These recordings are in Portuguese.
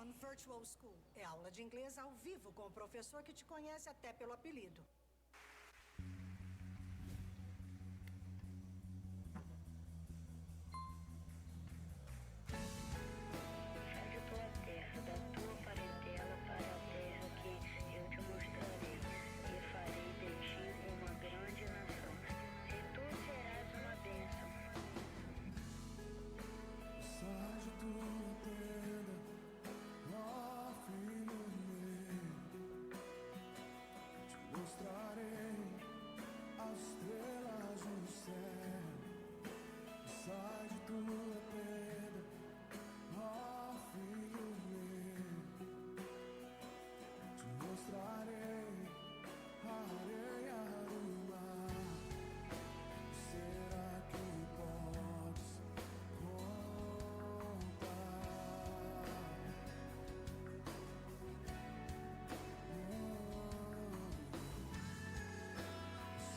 Icon Virtual School. É aula de inglês ao vivo com o professor que te conhece até pelo apelido. Sabe tua terra, da tua parentela para a terra que eu te mostrarei, e farei de ti uma grande nação, e tu serás uma bênção. Sai de tua tenda, ó filho meu, te mostrarei as estrelas do céu. Sai de tua tenda, ó filho meu, te mostrarei a areia do mar. Será que podes contar?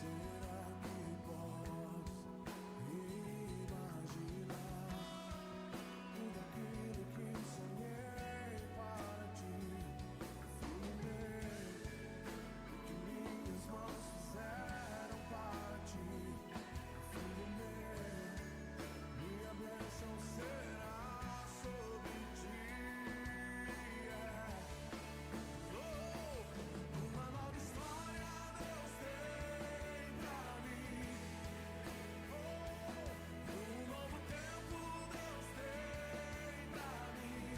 Será que podes imaginar tudo aquilo que sonhei para ti? Filho meu, o que minhas mãos fizeram para ti? Filho meu, minha bênção será sobre ti. Uma nova história Deus tem pra mim. Um novo tempo Deus tem pra mim.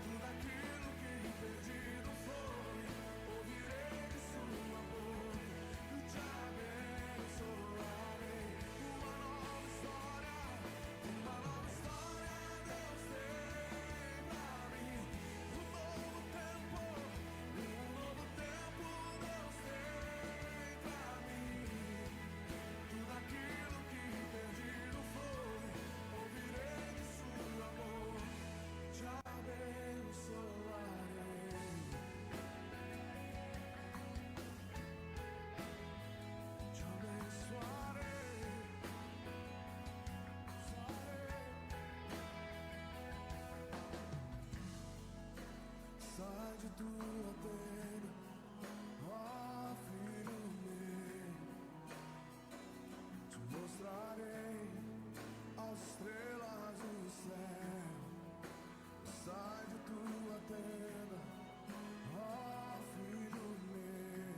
Tudo aquilo que perdido foi, ouvirei de sua boca e te abençoarei. Uma nova história Deus tem pra mim. Um novo tempo Deus tem pra mim. Tudo aquilo que perdido foi, ouvirei de sua boca, te abençoarei. Te abençoarei. Sai de tua tenda, ó filho meu, te mostrarei as estrelas do céu. Sai de tua tenda, ó filho meu,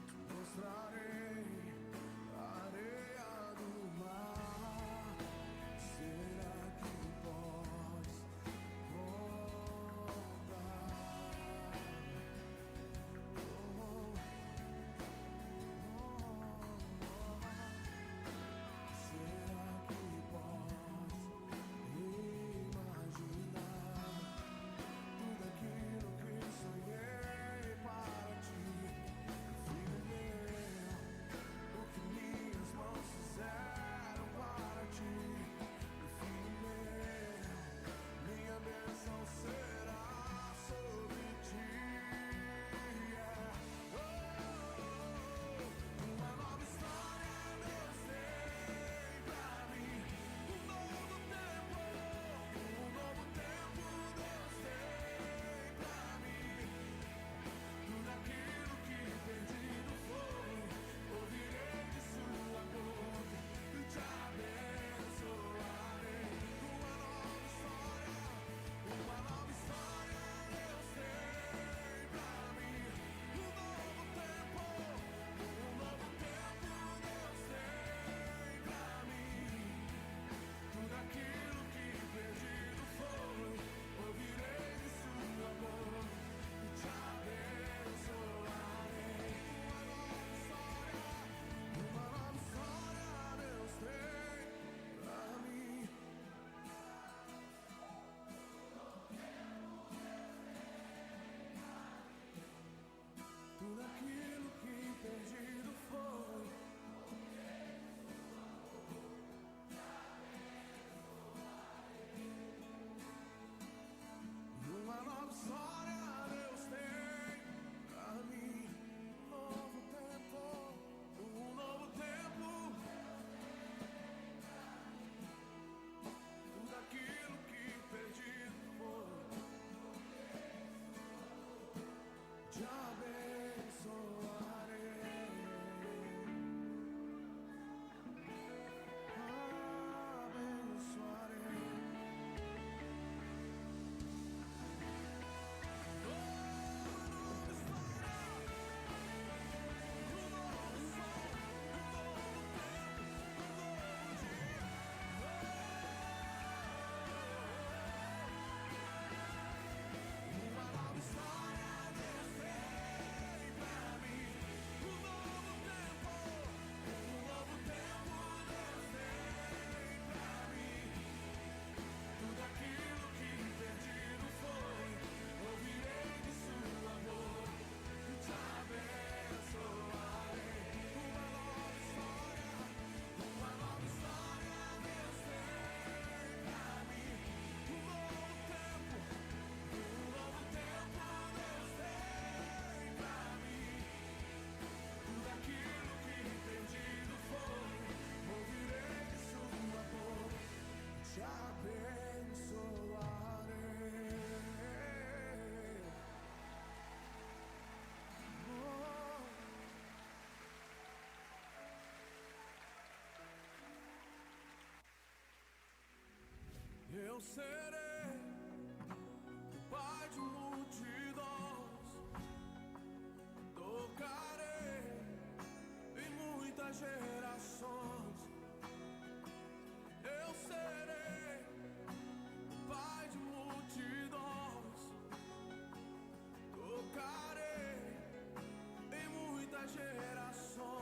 te mostrarei a areia do mar. Será que podes contar? Eu serei o pai de multidões, tocarei em muitas gerações. Eu serei o pai de multidões, tocarei em muitas gerações.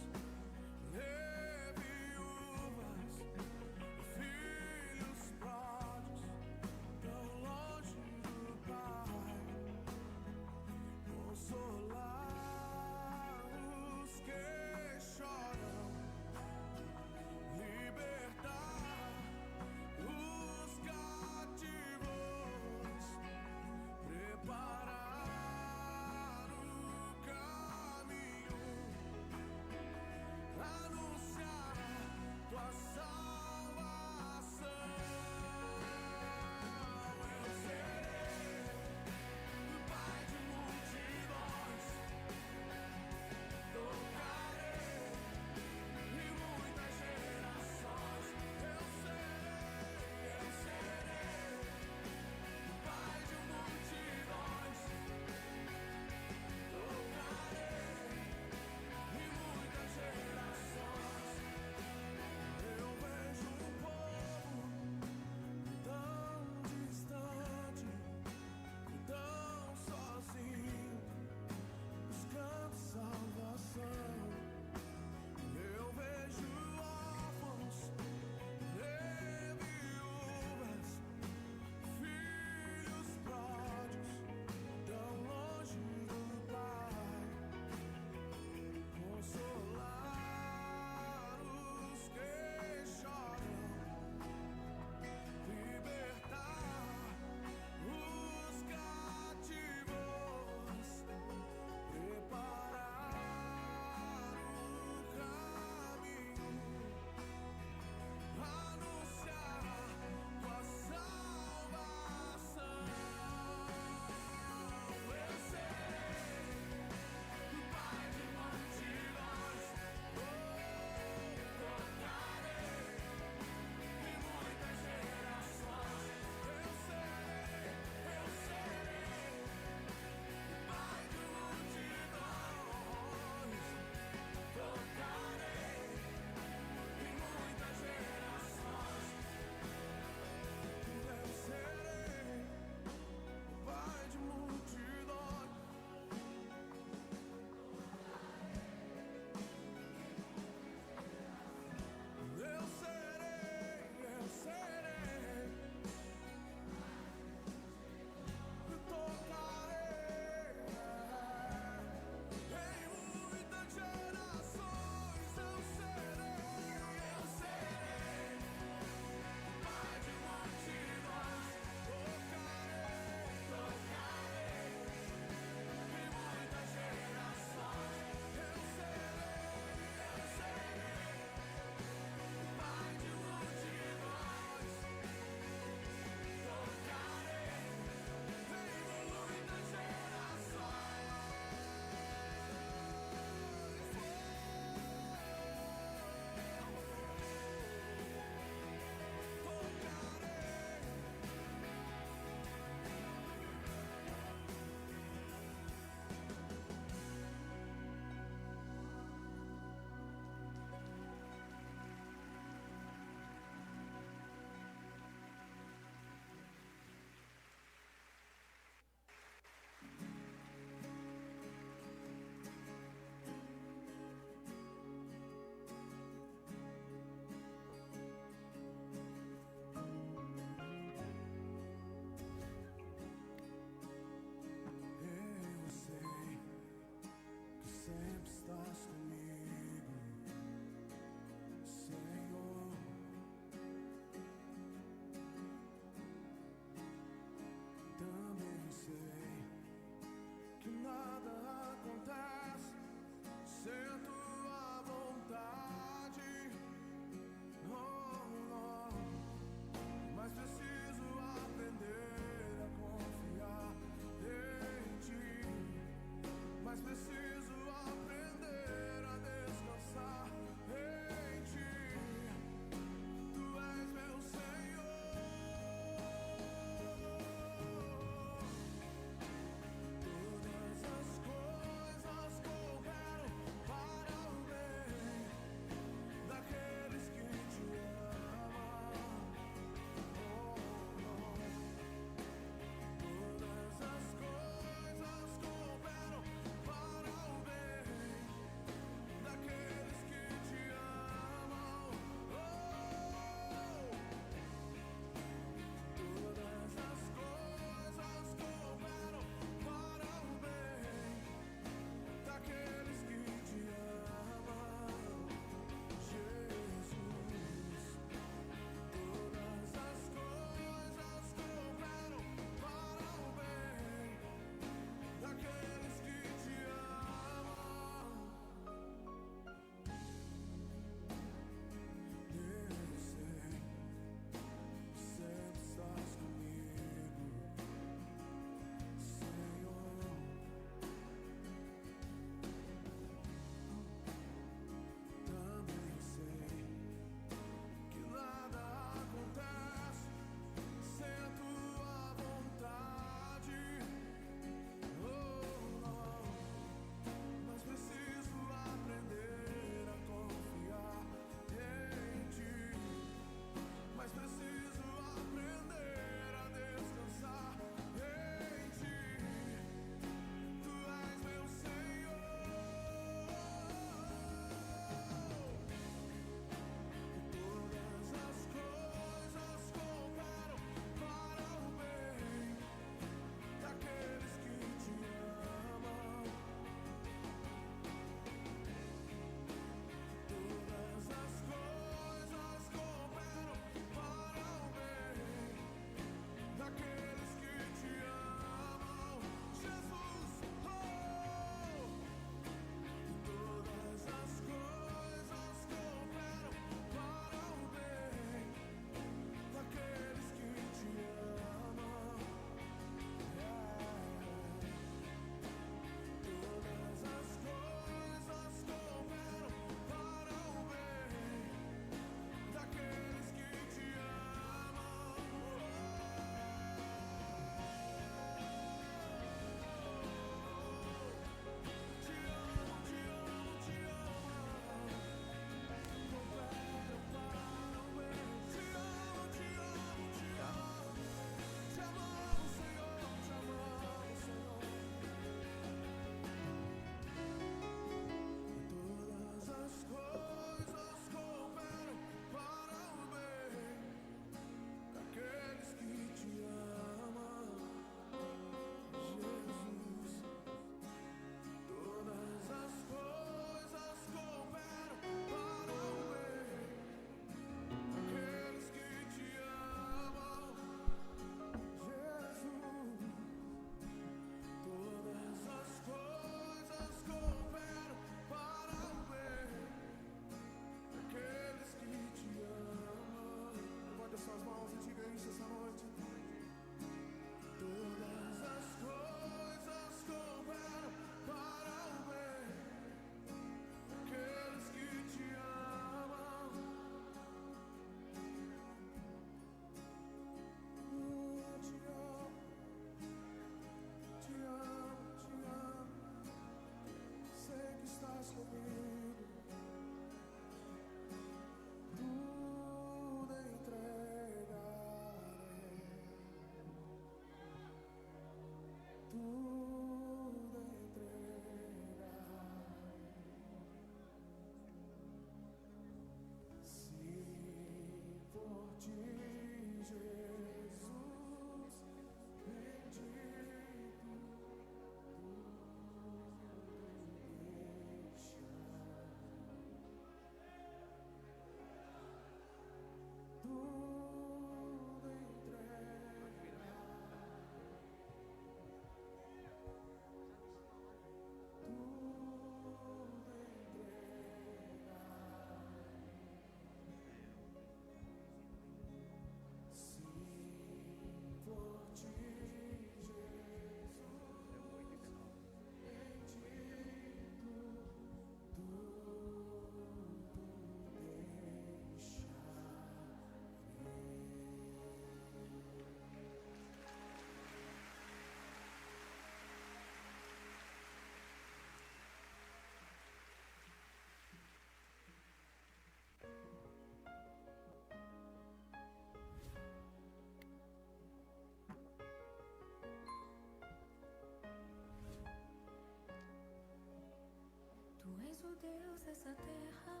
dessa terra,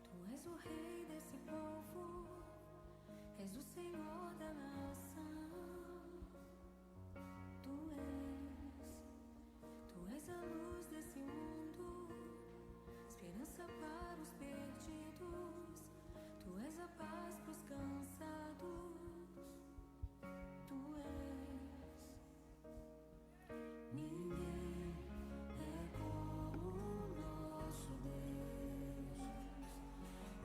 tu és o rei desse povo, és o Senhor da nação. Tu és a luz desse mundo, esperança para os perdidos. Tu és a paz pros cansados. Tu és. Ninguém é como o nosso Deus.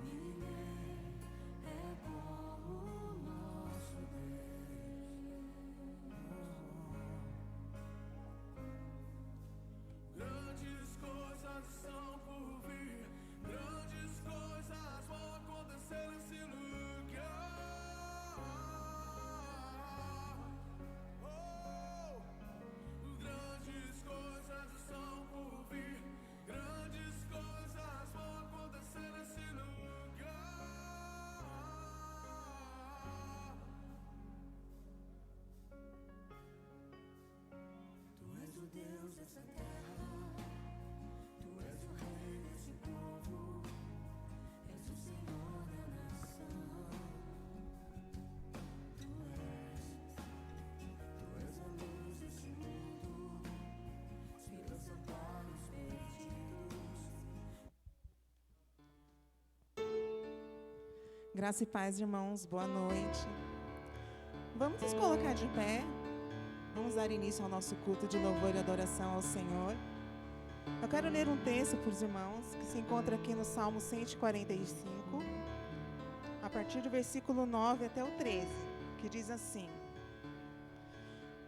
Ninguém é como o nosso Deus. Grandes coisas estão por vir, grandes coisas vão acontecer nesse lugar. Oh, grandes coisas estão por vir, grandes coisas vão acontecer nesse lugar. Tu és o Deus dessa terra, tu és o rei desse povo, és o Senhor da nação. Tu és a luz desse mundo, esperança para os perdidos. Graça e paz, irmãos. Boa noite. Vamos nos colocar de pé. Vamos dar início ao nosso culto de louvor e adoração ao Senhor. Eu quero ler um texto para os irmãos, que se encontra aqui no Salmo 145, a partir do versículo 9 até o 13, que diz assim: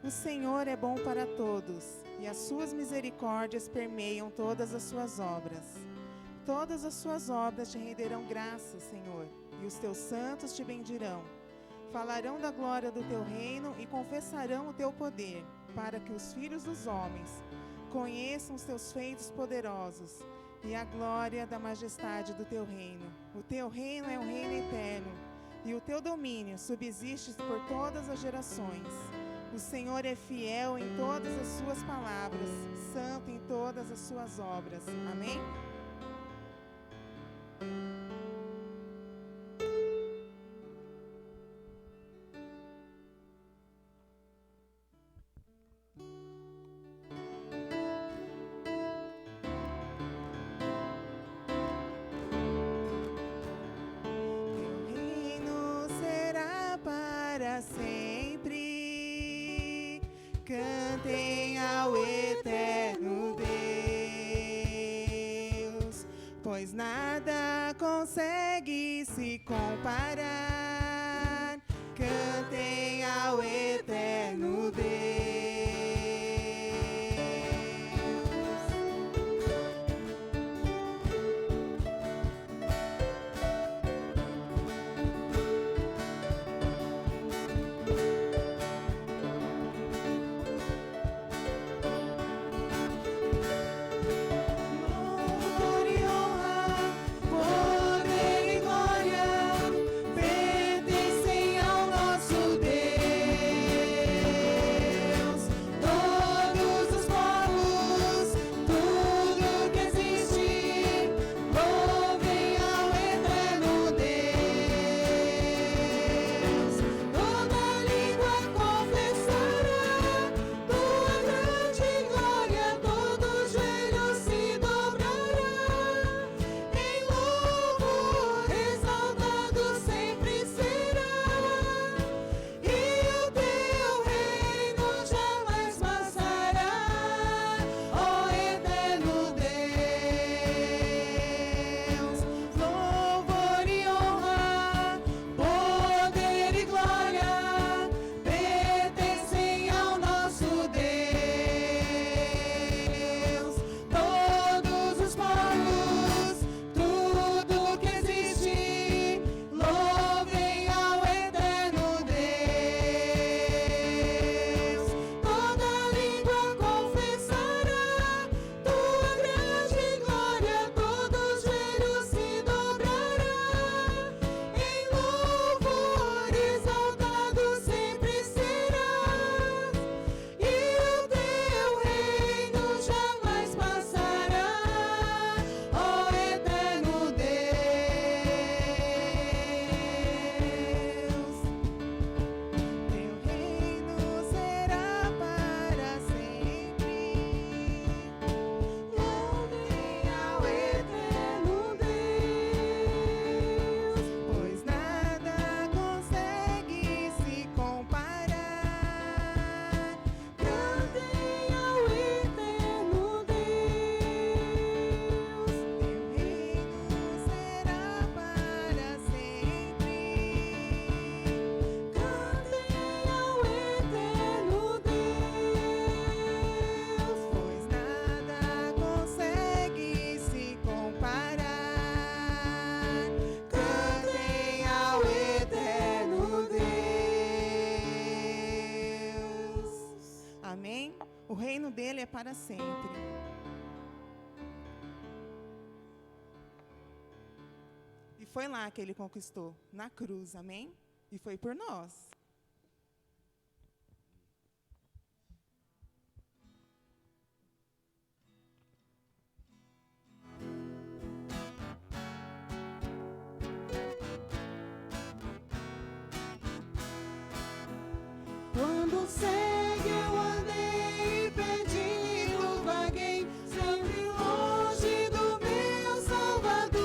O Senhor é bom para todos, e as suas misericórdias permeiam todas as suas obras. Todas as suas obras te renderão graças, Senhor, e os teus santos te bendirão. Falarão da glória do teu reino e confessarão o teu poder, para que os filhos dos homens conheçam os teus feitos poderosos e a glória da majestade do teu reino. O teu reino é um reino eterno, e o teu domínio subsiste por todas as gerações. O Senhor é fiel em todas as suas palavras, santo em todas as suas obras. Amém? Sempre cantem ao eterno Deus, pois nada consegue se comparar. Cantem ao eterno Deus. Poder e glória O reino dele é para sempre. E foi lá que ele conquistou, na cruz, amém? E foi por nós. Quando segue eu andei perdido, vaguei, sempre longe do meu Salvador,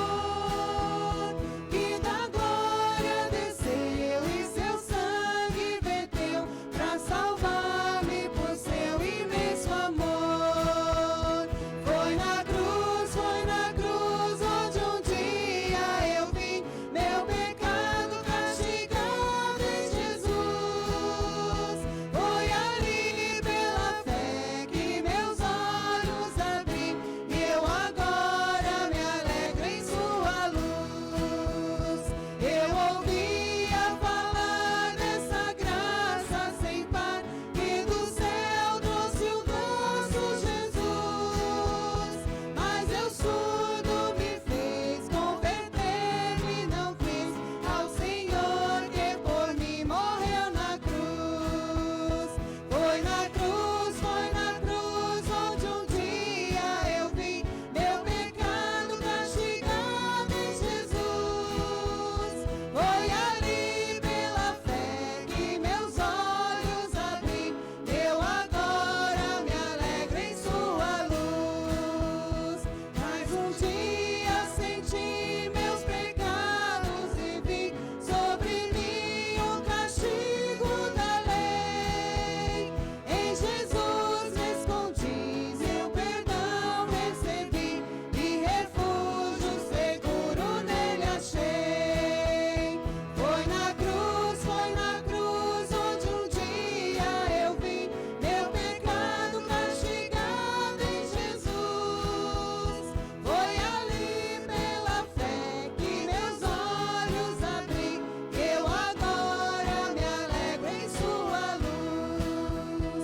que da glória desceu e seu sangue verteu pra salvar-me por seu imenso amor. Foi na cruz onde um dia eu vi meu pecado castigado em Jesus. Foi ali pela fé que meus olhos abri e eu agora me alegro em sua luz. Eu ouvia falar dessa graça sem par que do céu trouxe o nosso Jesus. Mas eu surdo me fiz, converter-me não quis ao Senhor que por mim morreu na cruz. Foi na cruz onde um dia eu vi meu pecado castigado em Jesus. Foi ali pela fé que meus olhos abri, eu agora me alegro em sua luz. Mas um dia senti meus pecados e vi sobre mim o castigo da lei. Em Jesus me escondi, seu perdão recebi e refúgio seguro nele achei. Foi na cruz onde um dia eu vi meu pecado castigado em Jesus. Foi ali pela fé que meus olhos abri, eu agora me alegro em sua luz.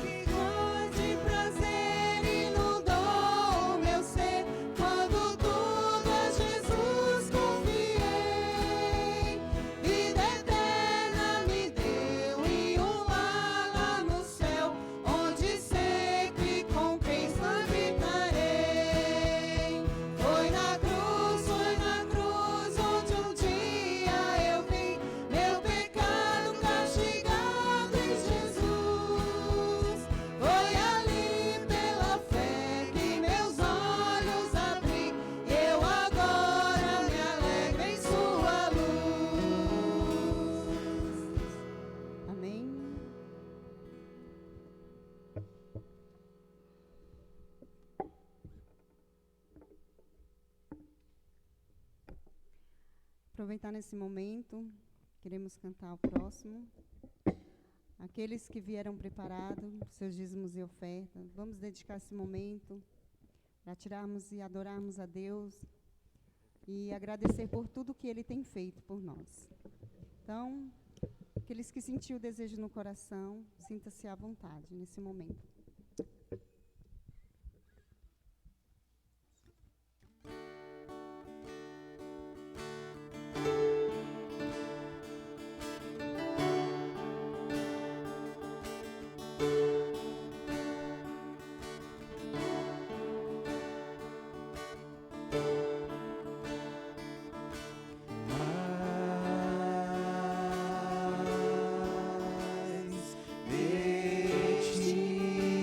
Que gozo e prazer inundou o meu ser quando tudo a Jesus confiei. Vida eterna me deu e um lar lá no céu, onde sempre com Cristo habitarei. Foi na cruz onde um dia eu vi meu pecado castigado em Jesus. Foi ali pela fé que meus olhos abri, eu agora me alegro em sua luz. Amém. Aproveitar nesse momento, queremos cantar o próximo. Aqueles que vieram preparados, seus dízimos e ofertas, vamos dedicar esse momento para tirarmos e adorarmos a Deus e agradecer por tudo que Ele tem feito por nós. Então, aqueles que sentiu o desejo no coração, sinta-se à vontade nesse momento. Mas de ti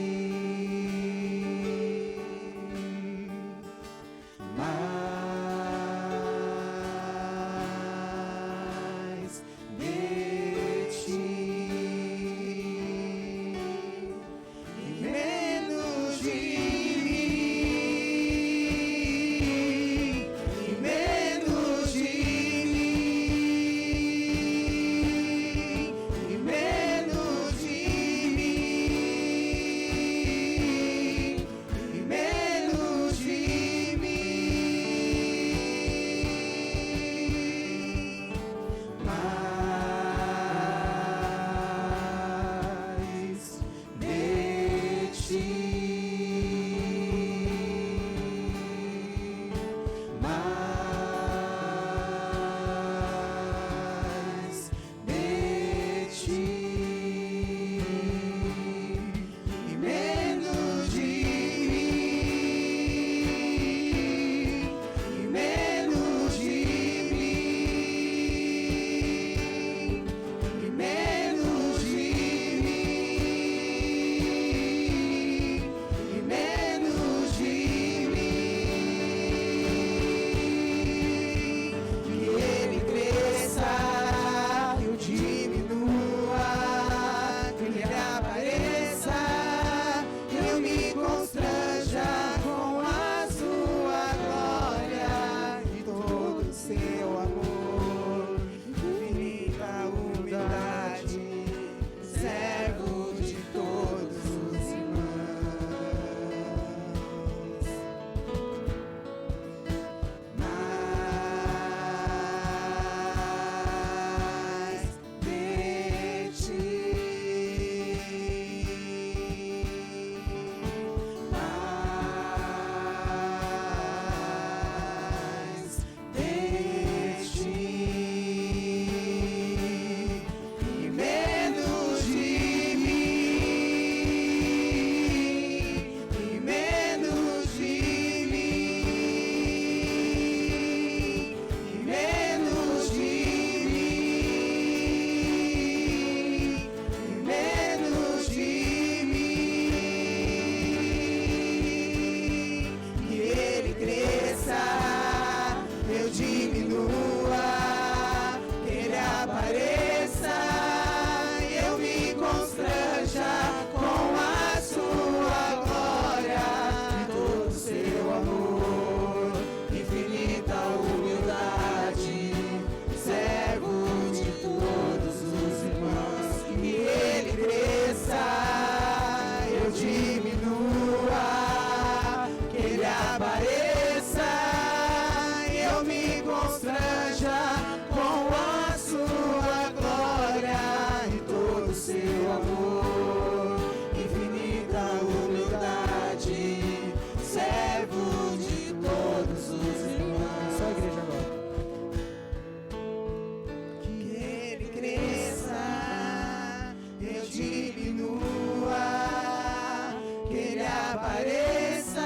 apareça,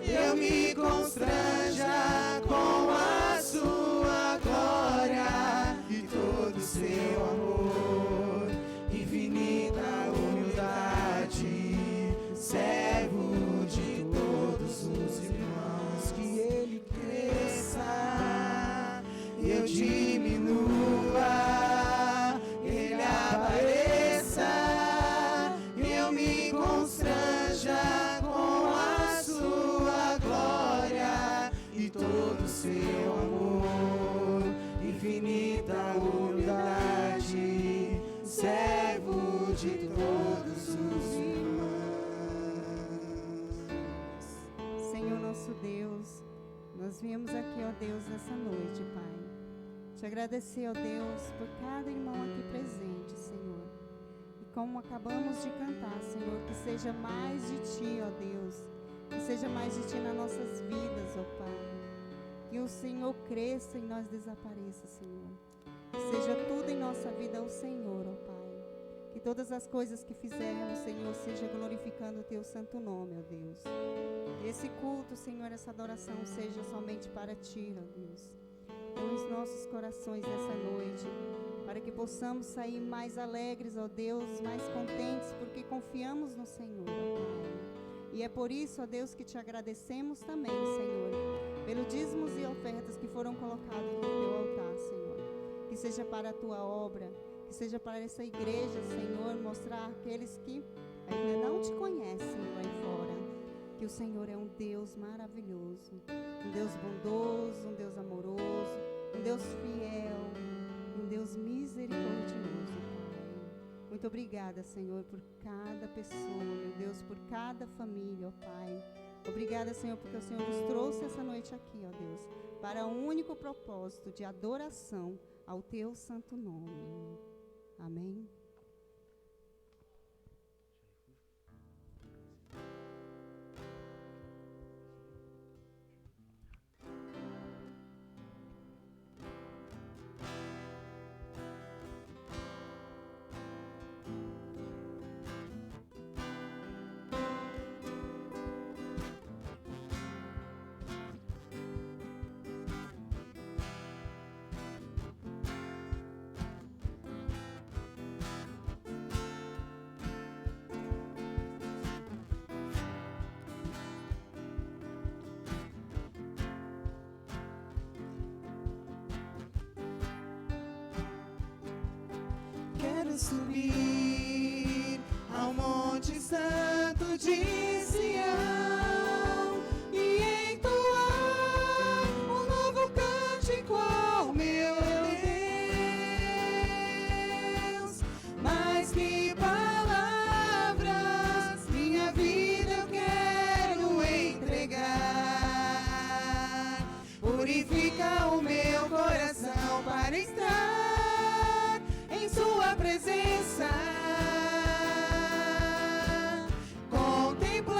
eu me constranja com a sua glória e todo seu amor, infinita humildade, servo de todos os irmãos, que ele cresça, eu diminua, ele apareça, eu me constranja com a sua glória e todo o seu amor, infinita humildade, servo de todos os irmãos. Senhor nosso Deus, nós viemos aqui, ó Deus, nessa noite, Pai. Te agradecer, ó Deus, por cada irmão aqui presente, Senhor. E como acabamos de cantar, Senhor, que seja mais de Ti, ó Deus. Que seja mais de Ti nas nossas vidas, ó Pai. Que o Senhor cresça e nós desapareça, Senhor. Que seja tudo em nossa vida o Senhor, ó Pai. Que todas as coisas que fizermos, Senhor, seja glorificando o Teu santo nome, ó Deus. Que esse culto, Senhor, essa adoração seja somente para Ti, ó Deus. Os nossos corações nessa noite, para que possamos sair mais alegres, ó Deus, mais contentes, porque confiamos no Senhor, ó Pai. E é por isso, ó Deus, que Te agradecemos também, Senhor, pelos dízimos e ofertas que foram colocados no Teu altar, Senhor. Que seja para a Tua obra, que seja para essa igreja, Senhor, mostrar àqueles que ainda não Te conhecem lá fora, que o Senhor é um Deus maravilhoso, um Deus bondoso, um Deus amoroso, um Deus fiel, um Deus misericordioso, Pai. Muito obrigada, Senhor, por cada pessoa, meu Deus, por cada família, ó Pai. Obrigada, Senhor, porque o Senhor nos trouxe essa noite aqui, ó Deus, para um único propósito de adoração ao Teu santo nome. Amém. Quero subir ao Monte Santo de Sião e entoar um novo cântico ao meu Deus. Mais que palavras, minha vida eu quero entregar. Purifica o meu coração para estar em Sua presença, contemplar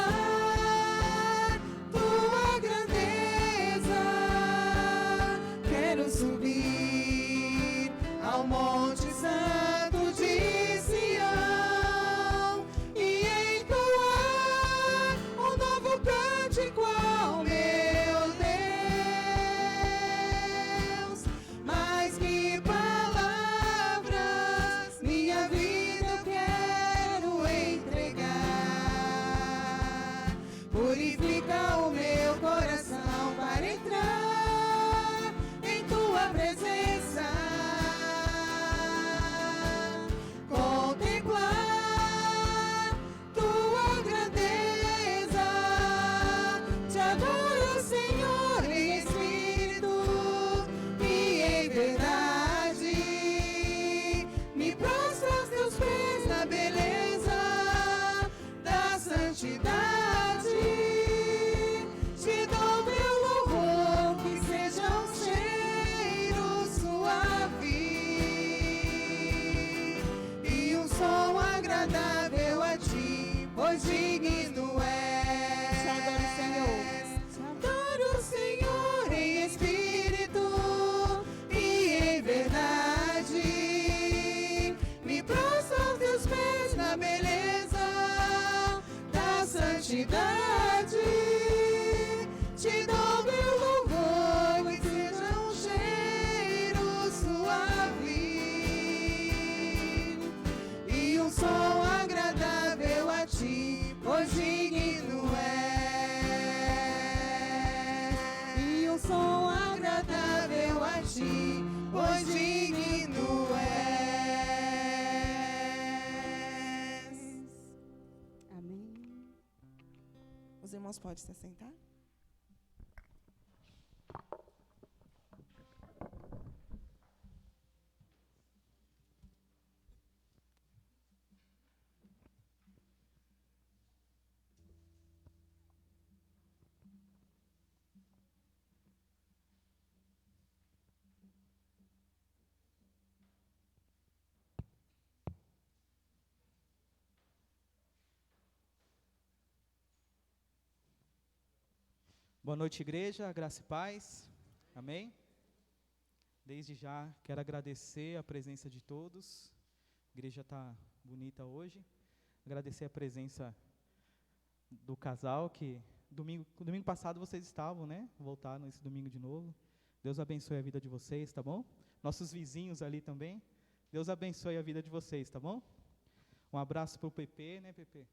Tua grandeza. Quero subir ao Monte Santo de Sião e entoar um novo cântico ao meu Deus. Mais que palavras, minha vida eu quero entregar. Purifica o meu coração para entrar em Tua presença, contemplar Tua grandeza. Te adoro, Senhor, em espírito e em verdade. Me prostro aos Teus pés na beleza da santidade. Te dou meu louvor, que seja um cheiro suave e um som agradável a Ti, pois digno és. Te adoro, Senhor. Te adoro, Senhor, em espírito e em verdade. Me prostro aos Teus pés na beleza da santidade. santidade. Te dou meu louvor, que seja um cheiro suave e um som agradável a ti, pois digno é. E um som agradável a ti, pois digno és. Amém. Os irmãos podem se assentar? Boa noite, igreja, graça e paz, amém? Desde já quero agradecer a presença de todos, a igreja está bonita hoje, agradecer a presença do casal que domingo passado vocês estavam, né? Voltaram esse domingo de novo, Deus abençoe a vida de vocês, tá bom? Nossos vizinhos ali também, Deus abençoe a vida de vocês, tá bom? Um abraço para o PP, né, PP?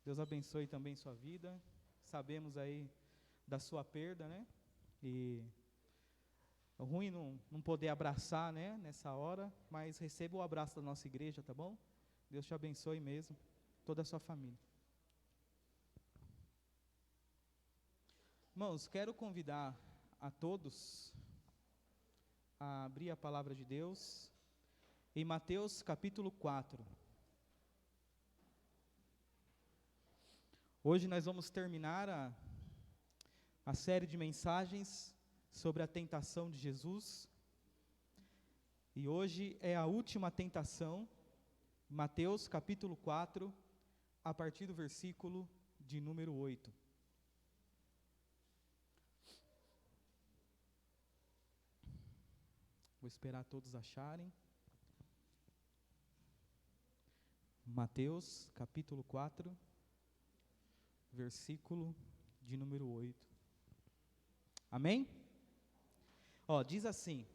Deus abençoe também sua vida, sabemos aí da sua perda, né? E é ruim não poder abraçar, né, nessa hora, mas receba o abraço da nossa igreja, tá bom? Deus te abençoe mesmo, toda a sua família. Irmãos, quero convidar a todos a abrir a palavra de Deus em Mateus capítulo 4. Hoje nós vamos terminar a série de mensagens sobre a tentação de Jesus, e hoje é a última tentação, Mateus capítulo 4, a partir do versículo de número 8. Vou esperar todos acharem. Mateus capítulo 4, versículo de número 8. Amém? Ó, diz assim: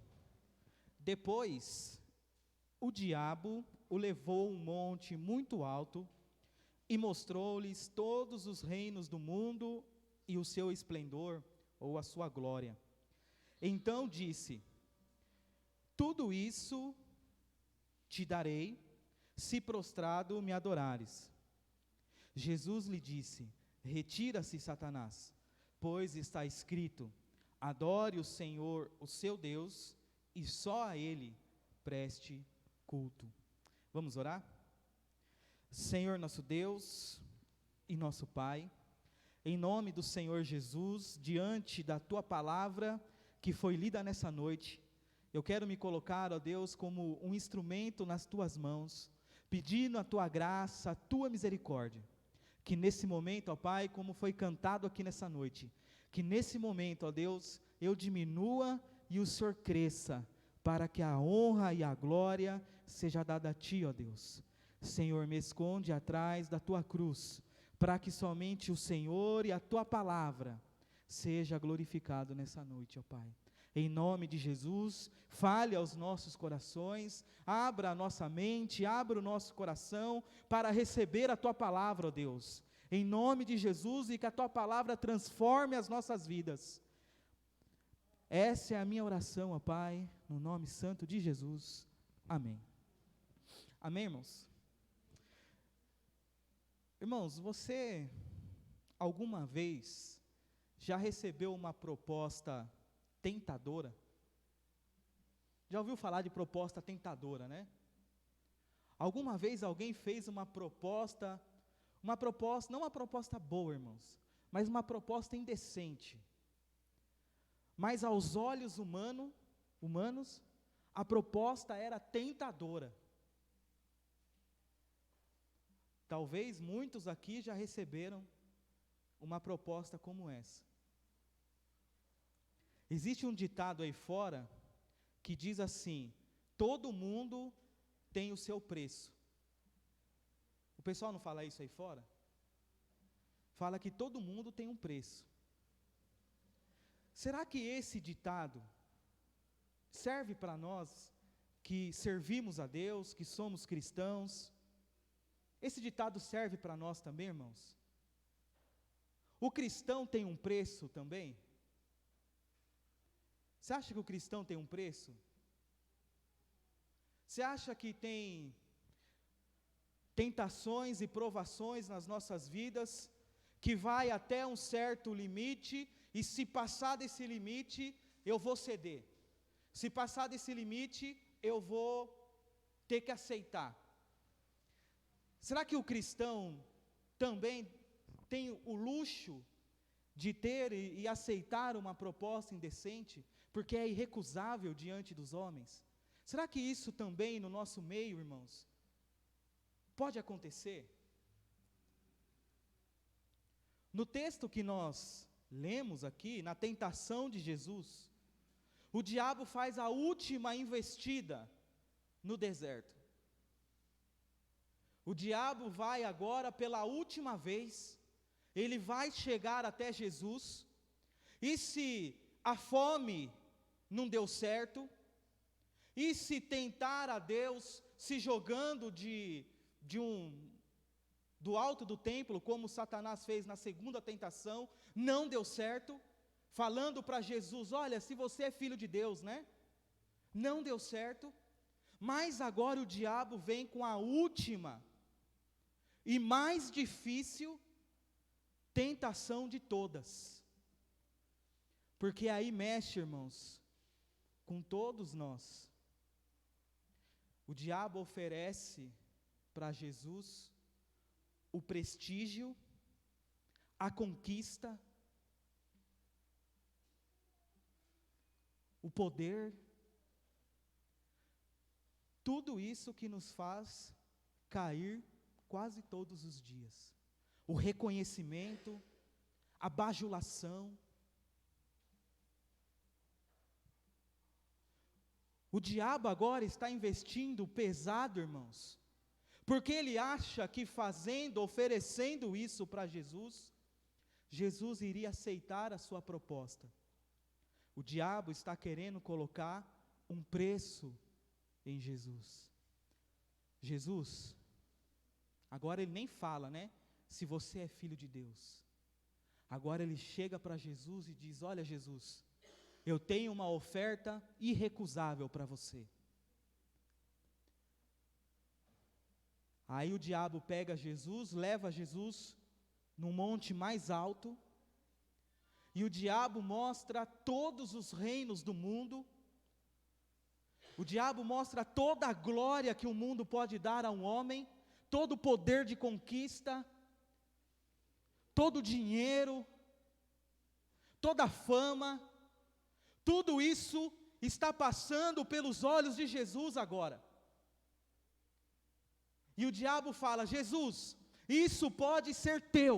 depois o diabo o levou a um monte muito alto e mostrou-lhes todos os reinos do mundo e o seu esplendor, ou a sua glória. Então disse: tudo isso te darei, se prostrado me adorares. Jesus lhe disse: retira-se, Satanás, pois está escrito: adore o Senhor, o seu Deus, e só a Ele preste culto. Vamos orar? Senhor nosso Deus e nosso Pai, em nome do Senhor Jesus, diante da Tua palavra que foi lida nessa noite, eu quero me colocar, ó Deus, como um instrumento nas Tuas mãos, pedindo a Tua graça, a Tua misericórdia, que nesse momento, ó Pai, como foi cantado aqui nessa noite, que nesse momento, ó Deus, eu diminua e o Senhor cresça, para que a honra e a glória seja dada a Ti, ó Deus. Senhor, me esconde atrás da Tua cruz, para que somente o Senhor e a Tua palavra seja glorificado nessa noite, ó Pai. Em nome de Jesus, fale aos nossos corações, abra a nossa mente, abra o nosso coração, para receber a Tua palavra, ó Deus. Em nome de Jesus, e que a Tua palavra transforme as nossas vidas. Essa é a minha oração, ó Pai, no nome santo de Jesus. Amém. Amém, irmãos? Irmãos, você alguma vez já recebeu uma proposta tentadora? Já ouviu falar de proposta tentadora, né? Alguma vez alguém fez uma proposta, não uma proposta boa, irmãos, mas uma proposta indecente. Mas aos olhos humanos, a proposta era tentadora. Talvez muitos aqui já receberam uma proposta como essa. Existe um ditado aí fora que diz assim: todo mundo tem o seu preço. O pessoal não fala isso aí fora? fala que todo mundo tem um preço. Será que esse ditado serve para nós que servimos a Deus, que somos cristãos? Esse ditado serve para nós também, irmãos? O cristão tem um preço também? Você acha que o cristão tem um preço? Você acha que tem tentações e provações nas nossas vidas, que vai até um certo limite, e se passar desse limite, eu vou ceder. Se passar desse limite, eu vou ter que aceitar. Será que o cristão também tem o luxo de ter e aceitar uma proposta indecente, porque é irrecusável diante dos homens? Será que isso também no nosso meio, irmãos, pode acontecer? No texto que nós lemos aqui, na tentação de Jesus, o diabo faz a última investida no deserto. O diabo vai agora pela última vez, ele vai chegar até Jesus, e se a fome não deu certo, e se tentar a Deus se jogando do alto do templo, como Satanás fez na segunda tentação, não deu certo, falando para Jesus, olha, se você é filho de Deus, né? Não deu certo, mas agora o diabo vem com a última e mais difícil tentação de todas, porque aí mexe, irmãos, com todos nós. O diabo oferece para Jesus o prestígio, a conquista, o poder, tudo isso que nos faz cair quase todos os dias. O reconhecimento, a bajulação. O diabo agora está investindo pesado, irmãos, porque ele acha que fazendo, oferecendo isso para Jesus, Jesus iria aceitar a sua proposta. O diabo está querendo colocar um preço em Jesus. Jesus, agora ele nem fala, né? Se você é filho de Deus. Agora ele chega para Jesus e diz, olha Jesus, eu tenho uma oferta irrecusável para você. Aí o diabo pega Jesus, leva Jesus num monte mais alto, e o diabo mostra todos os reinos do mundo, o diabo mostra toda a glória que o mundo pode dar a um homem, todo o poder de conquista, todo o dinheiro, toda a fama, tudo isso está passando pelos olhos de Jesus agora. E o diabo fala, Jesus, isso pode ser teu,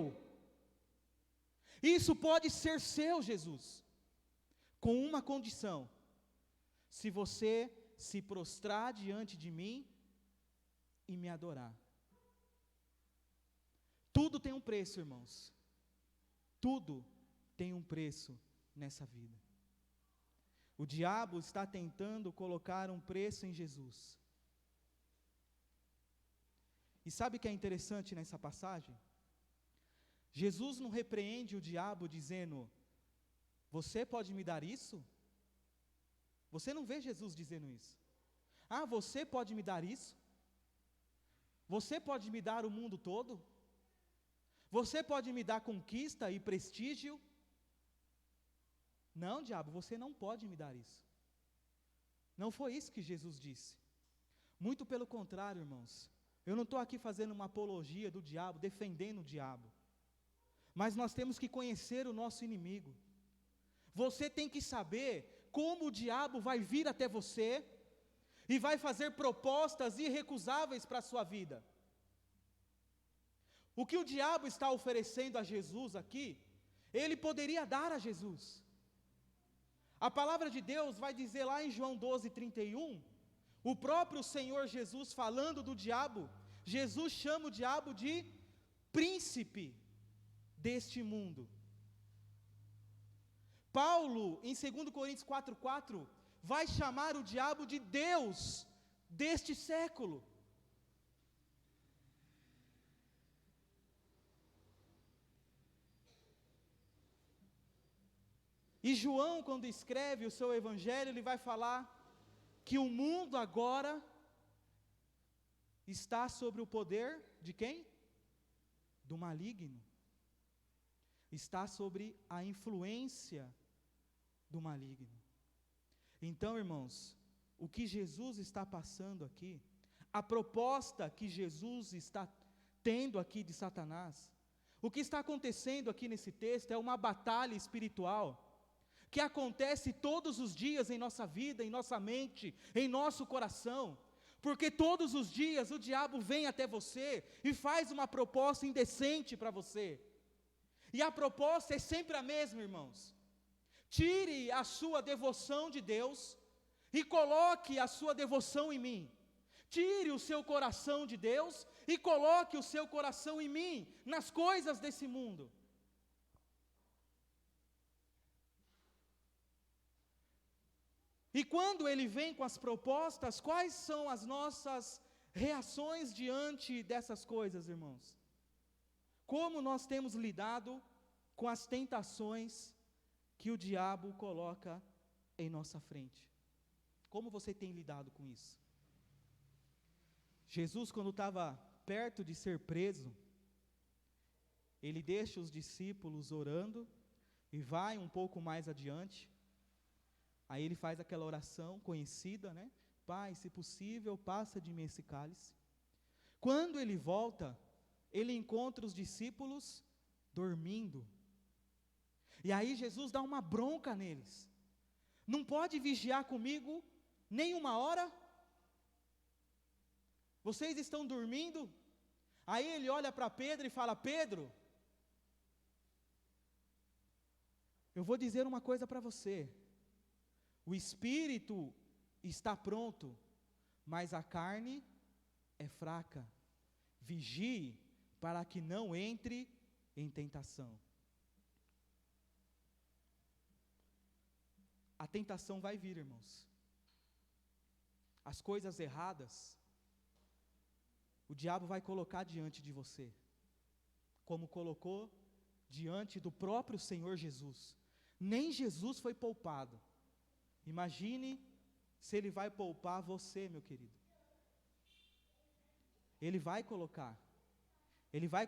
isso pode ser seu, Jesus, com uma condição, se você se prostrar diante de mim e me adorar. Tudo tem um preço, irmãos, tudo tem um preço nessa vida. O diabo está tentando colocar um preço em Jesus. E sabe o que é interessante nessa passagem? Jesus não repreende o diabo dizendo, você pode me dar isso? Você não vê Jesus dizendo isso. Ah, você pode me dar isso? Você pode me dar o mundo todo? Você pode me dar conquista e prestígio? Não, diabo, você não pode me dar isso. Não foi isso que Jesus disse. Muito pelo contrário, irmãos. Eu não estou aqui fazendo uma apologia do diabo, defendendo o diabo. Mas nós temos que conhecer o nosso inimigo. Você tem que saber como o diabo vai vir até você e vai fazer propostas irrecusáveis para a sua vida. O que o diabo está oferecendo a Jesus aqui, ele poderia dar a Jesus. A palavra de Deus vai dizer lá em João 12:31, o próprio Senhor Jesus falando do diabo, Jesus chama o diabo de príncipe deste mundo. Paulo, em 2 Coríntios 4:4, vai chamar o diabo de Deus deste século. E João, quando escreve o seu evangelho, ele vai falar que o mundo agora está sobre o poder de quem? Do maligno. Está sobre a influência do maligno. Então, irmãos, o que Jesus está passando aqui, a proposta que Jesus está tendo aqui de Satanás, o que está acontecendo aqui nesse texto é uma batalha espiritual, que acontece todos os dias em nossa vida, em nossa mente, em nosso coração, porque todos os dias o diabo vem até você e faz uma proposta indecente para você, e a proposta é sempre a mesma, irmãos: tire a sua devoção de Deus e coloque a sua devoção em mim. Tire o seu coração de Deus e coloque o seu coração em mim, nas coisas desse mundo. E quando ele vem com as propostas, quais são as nossas reações diante dessas coisas, irmãos? Como nós temos lidado com as tentações que o diabo coloca em nossa frente? Como você tem lidado com isso? Jesus, quando estava perto de ser preso, ele deixa os discípulos orando e vai um pouco mais adiante. Aí ele faz aquela oração conhecida, né? Pai, se possível, passa de mim esse cálice. Quando ele volta, ele encontra os discípulos dormindo. E aí Jesus dá uma bronca neles. Não pode vigiar comigo nem uma hora? Vocês estão dormindo? Aí ele olha para Pedro e fala: Pedro, eu vou dizer uma coisa para você. O espírito está pronto, mas a carne é fraca. Vigie para que não entre em tentação. A tentação vai vir, irmãos. As coisas erradas, o diabo vai colocar diante de você, como colocou diante do próprio Senhor Jesus. Nem Jesus foi poupado. Imagine se ele vai poupar você, meu querido. Ele vai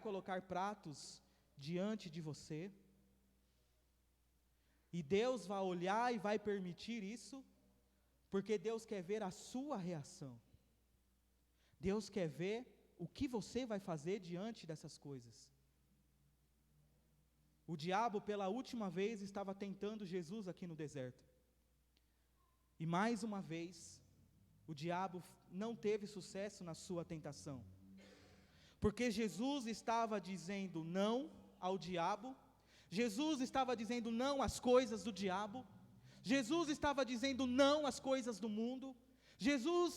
colocar pratos diante de você, e Deus vai olhar e vai permitir isso, porque Deus quer ver a sua reação. Deus quer ver o que você vai fazer diante dessas coisas. O diabo, pela última vez, estava tentando Jesus aqui no deserto. E mais uma vez, o diabo não teve sucesso na sua tentação. Porque Jesus estava dizendo não ao diabo, Jesus estava dizendo não às coisas do diabo, Jesus estava dizendo não às coisas do mundo, Jesus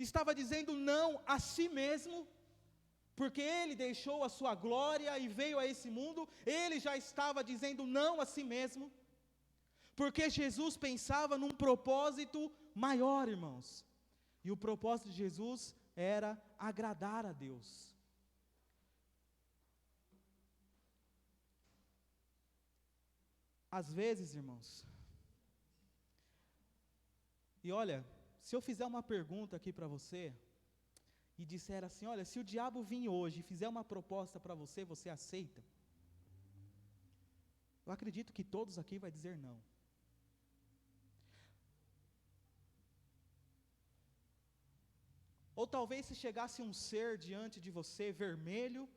estava dizendo não a si mesmo, porque ele deixou a sua glória e veio a esse mundo. Ele já estava dizendo não a si mesmo, porque Jesus pensava num propósito maior, irmãos. E o propósito de Jesus era agradar a Deus. Às vezes, irmãos, e olha, se eu fizer uma pergunta aqui para você, e disser assim: olha, se o diabo vir hoje e fizer uma proposta para você, você aceita? Eu acredito que todos aqui vai dizer não. Ou talvez se chegasse um ser diante de você, vermelho,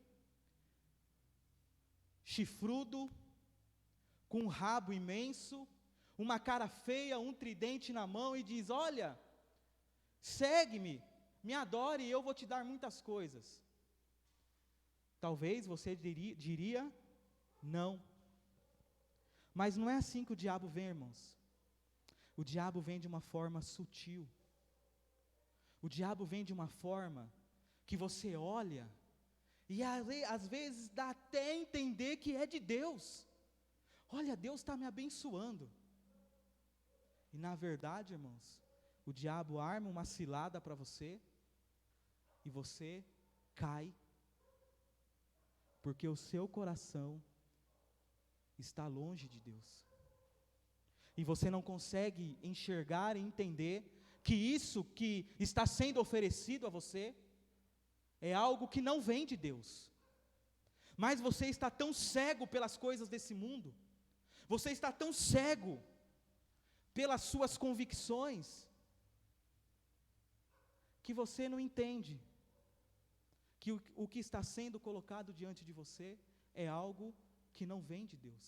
chifrudo, com um rabo imenso, uma cara feia, um tridente na mão, e diz: olha, segue-me, me adore e eu vou te dar muitas coisas. Talvez você diria não. Mas não é assim que o diabo vem, irmãos. O diabo vem de uma forma sutil. O diabo vem de uma forma que você olha E às vezes dá até entender que é de Deus. Olha, Deus está me abençoando. E na verdade, irmãos, o diabo arma uma cilada para você, e você cai, porque o seu coração está longe de Deus. E você não consegue enxergar e entender que isso que está sendo oferecido a você é algo que não vem de Deus. Mas você está tão cego pelas coisas desse mundo, você está tão cego pelas suas convicções, que você não entende que o que está sendo colocado diante de você é algo que não vem de Deus.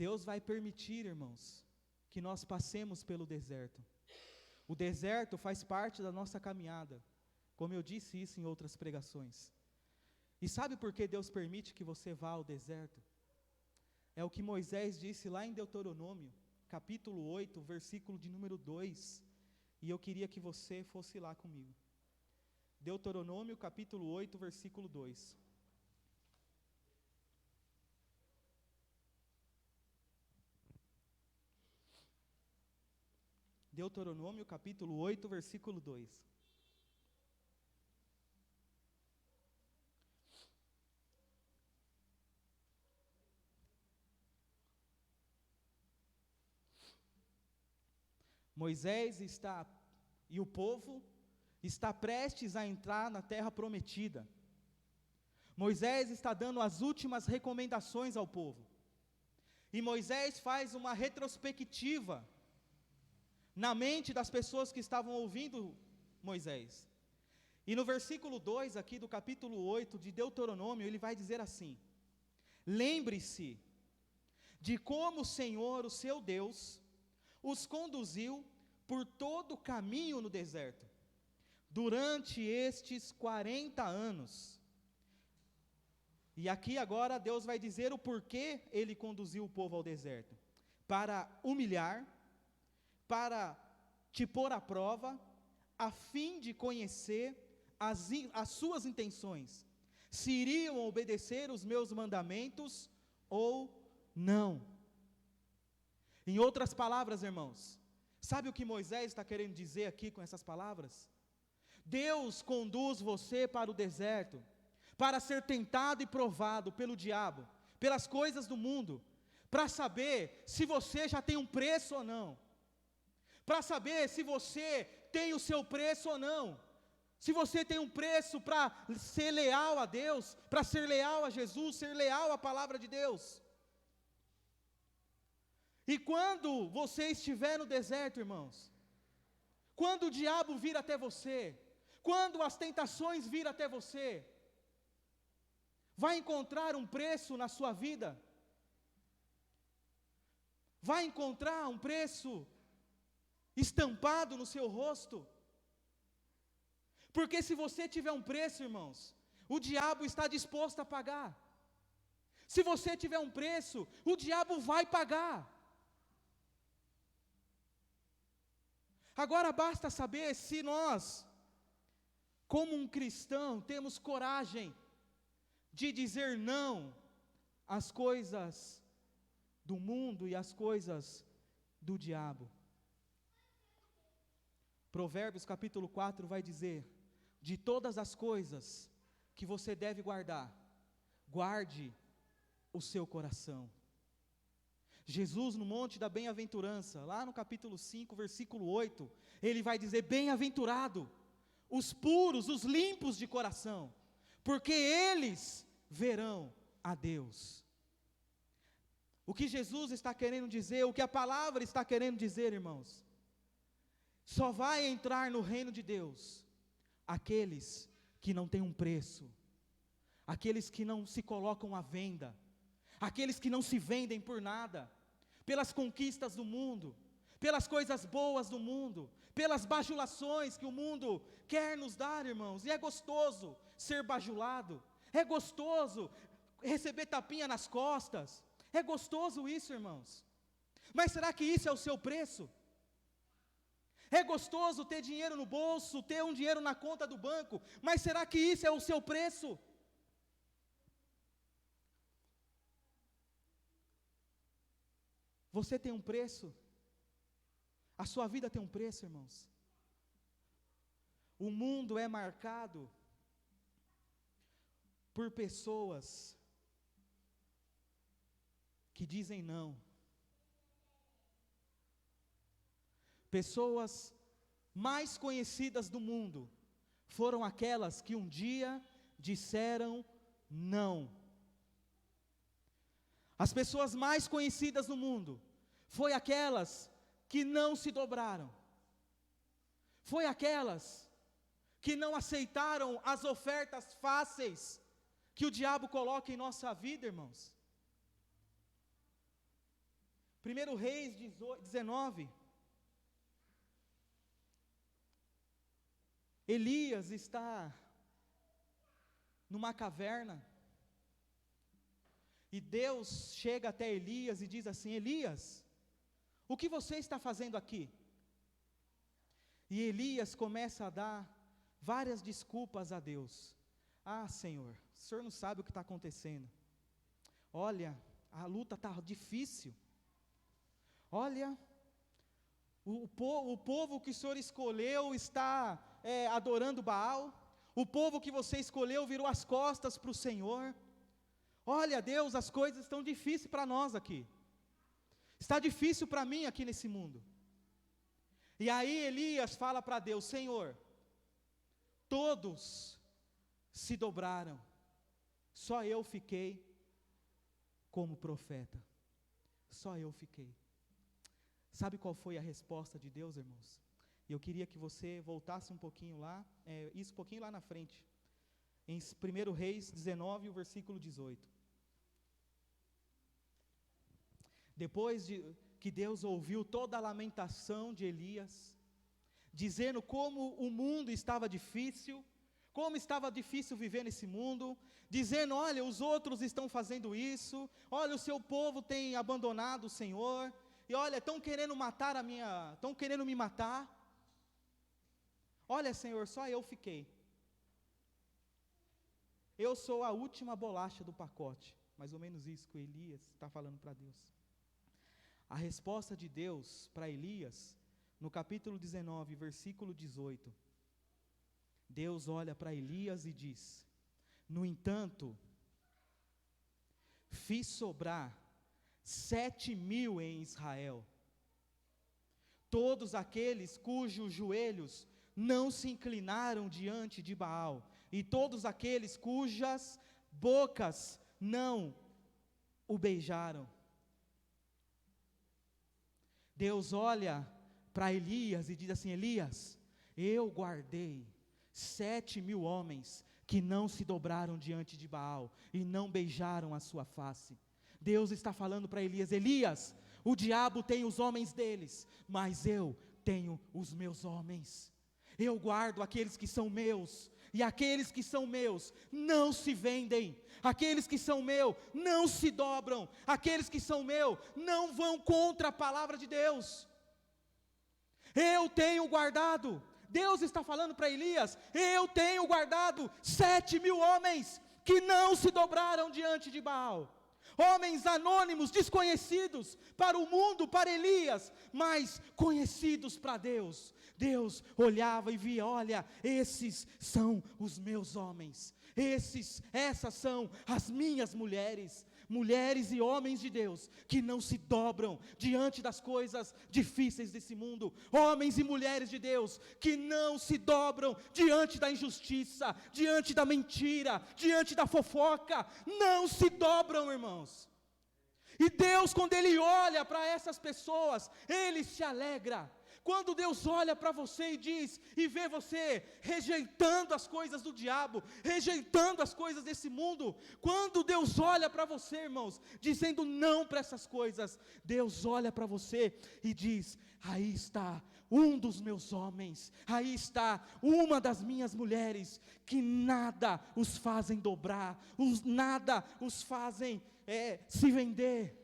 Deus vai permitir, irmãos, que nós passemos pelo deserto. O deserto faz parte da nossa caminhada, como eu disse isso em outras pregações. E sabe por que Deus permite que você vá ao deserto? É o que Moisés disse lá em Deuteronômio, capítulo 8, versículo de número 2. E eu queria que você fosse lá comigo. Deuteronômio, capítulo 8, versículo 2. Deuteronômio, capítulo 8, versículo 2. Moisés e o povo está prestes a entrar na terra prometida. Moisés está dando as últimas recomendações ao povo. E Moisés faz uma retrospectiva na mente das pessoas que estavam ouvindo Moisés. E no versículo 2 aqui do capítulo 8 de Deuteronômio, ele vai dizer assim: lembre-se de como o Senhor, o seu Deus, os conduziu por todo o caminho no deserto, durante estes 40 anos. E aqui agora Deus vai dizer o porquê Ele conduziu o povo ao deserto: para humilhar, para te pôr à prova, a fim de conhecer as suas intenções, se iriam obedecer os meus mandamentos ou não. Em outras palavras, irmãos, sabe o que Moisés está querendo dizer aqui com essas palavras? Deus conduz você para o deserto, para ser tentado e provado pelo diabo, pelas coisas do mundo, para saber se você já tem um preço ou não, para saber se você tem o seu preço ou não, se você tem um preço para ser leal a Deus, para ser leal a Jesus, ser leal à palavra de Deus. E quando você estiver no deserto, irmãos, quando o diabo vir até você, quando as tentações vir até você, vai encontrar um preço na sua vida? Vai encontrar um preço estampado no seu rosto? Porque se você tiver um preço, irmãos, o diabo está disposto a pagar. Se você tiver um preço, o diabo vai pagar. Agora basta saber se nós, como um cristão, temos coragem de dizer não às coisas do mundo e às coisas do diabo. Provérbios capítulo 4 vai dizer: de todas as coisas que você deve guardar, guarde o seu coração. Jesus, no Monte da Bem-aventurança, lá no capítulo 5, versículo 8, ele vai dizer: bem-aventurado os puros, os limpos de coração, porque eles verão a Deus. O que Jesus está querendo dizer, o que a palavra está querendo dizer, irmãos, só vai entrar no reino de Deus aqueles que não têm um preço, aqueles que não se colocam à venda, aqueles que não se vendem por nada, pelas conquistas do mundo, pelas coisas boas do mundo, pelas bajulações que o mundo quer nos dar, irmãos. E é gostoso ser bajulado, é gostoso receber tapinha nas costas, é gostoso isso, irmãos. Mas será que isso é o seu preço? É gostoso ter dinheiro no bolso, ter um dinheiro na conta do banco, mas será que isso é o seu preço? Você tem um preço? A sua vida tem um preço, irmãos? O mundo é marcado por pessoas que dizem não. Pessoas mais conhecidas do mundo foram aquelas que um dia disseram não. As pessoas mais conhecidas no mundo foi aquelas que não se dobraram. Foi aquelas que não aceitaram as ofertas fáceis que o diabo coloca em nossa vida, irmãos. 1 Reis 19. Elias está numa caverna. E Deus chega até Elias e diz assim: Elias, o que você está fazendo aqui? E Elias começa a dar várias desculpas a Deus. Ah, Senhor, o Senhor não sabe o que está acontecendo. Olha, a luta está difícil. Olha, o povo que o Senhor escolheu está adorando Baal. O povo que você escolheu virou as costas para o Senhor. Olha, Deus, as coisas estão difíceis para nós aqui. Está difícil para mim aqui nesse mundo. E aí Elias fala para Deus: Senhor, todos se dobraram, só eu fiquei como profeta. Só eu fiquei. Sabe qual foi a resposta de Deus, irmãos? E eu queria que você voltasse um pouquinho lá, um pouquinho lá na frente, em 1 Reis 19, o versículo 18. Depois que Deus ouviu toda a lamentação de Elias, dizendo como o mundo estava difícil, como estava difícil viver nesse mundo, dizendo: olha, os outros estão fazendo isso, olha, o seu povo tem abandonado o Senhor, e olha, estão querendo me matar. Olha, Senhor, só eu fiquei. Eu sou a última bolacha do pacote. Mais ou menos isso que o Elias está falando para Deus. A resposta de Deus para Elias, no capítulo 19, versículo 18. Deus olha para Elias e diz: no entanto, fiz sobrar 7.000 em Israel, todos aqueles cujos joelhos não se inclinaram diante de Baal, e todos aqueles cujas bocas não o beijaram. Deus olha para Elias e diz assim: Elias, eu guardei 7.000 homens que não se dobraram diante de Baal e não beijaram a sua face. Deus está falando para Elias: Elias, o diabo tem os homens deles, mas eu tenho os meus homens. Eu guardo aqueles que são meus, e aqueles que são meus não se vendem, aqueles que são meus não se dobram, aqueles que são meus não vão contra a palavra de Deus. Eu tenho guardado. Deus está falando para Elias: eu tenho guardado 7.000 homens que não se dobraram diante de Baal. Homens anônimos, desconhecidos para o mundo, para Elias, mas conhecidos para Deus. Deus olhava e via: olha, esses são os meus homens, essas são as minhas mulheres. Mulheres e homens de Deus que não se dobram diante das coisas difíceis desse mundo. Homens e mulheres de Deus que não se dobram diante da injustiça, diante da mentira, diante da fofoca. Não se dobram, irmãos. E Deus, quando Ele olha para essas pessoas, Ele se alegra. Quando Deus olha para você e diz, e vê você rejeitando as coisas do diabo, rejeitando as coisas desse mundo, quando Deus olha para você, irmãos, dizendo não para essas coisas, Deus olha para você e diz: aí está um dos meus homens, aí está uma das minhas mulheres, que nada os fazem dobrar, nada os fazem se vender.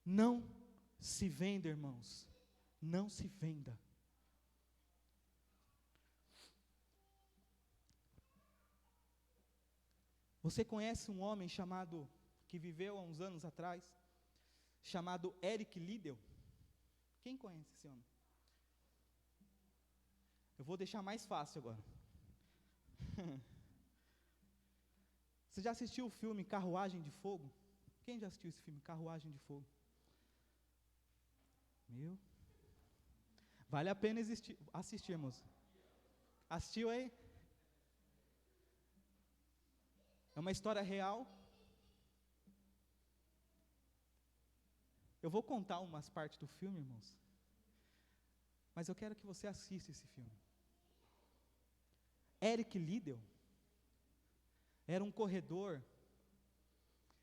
Não se venda, irmãos. Não se venda. Você conhece um homem que viveu há uns anos atrás, chamado Eric Liddell? Quem conhece esse homem? Eu vou deixar mais fácil agora. Você já assistiu o filme Carruagem de Fogo? Quem já assistiu esse filme, Carruagem de Fogo? Vale a pena assistir, irmãos. Assistiu aí? É uma história real. Eu vou contar umas partes do filme, irmãos. Mas eu quero que você assista esse filme. Eric Liddell era um corredor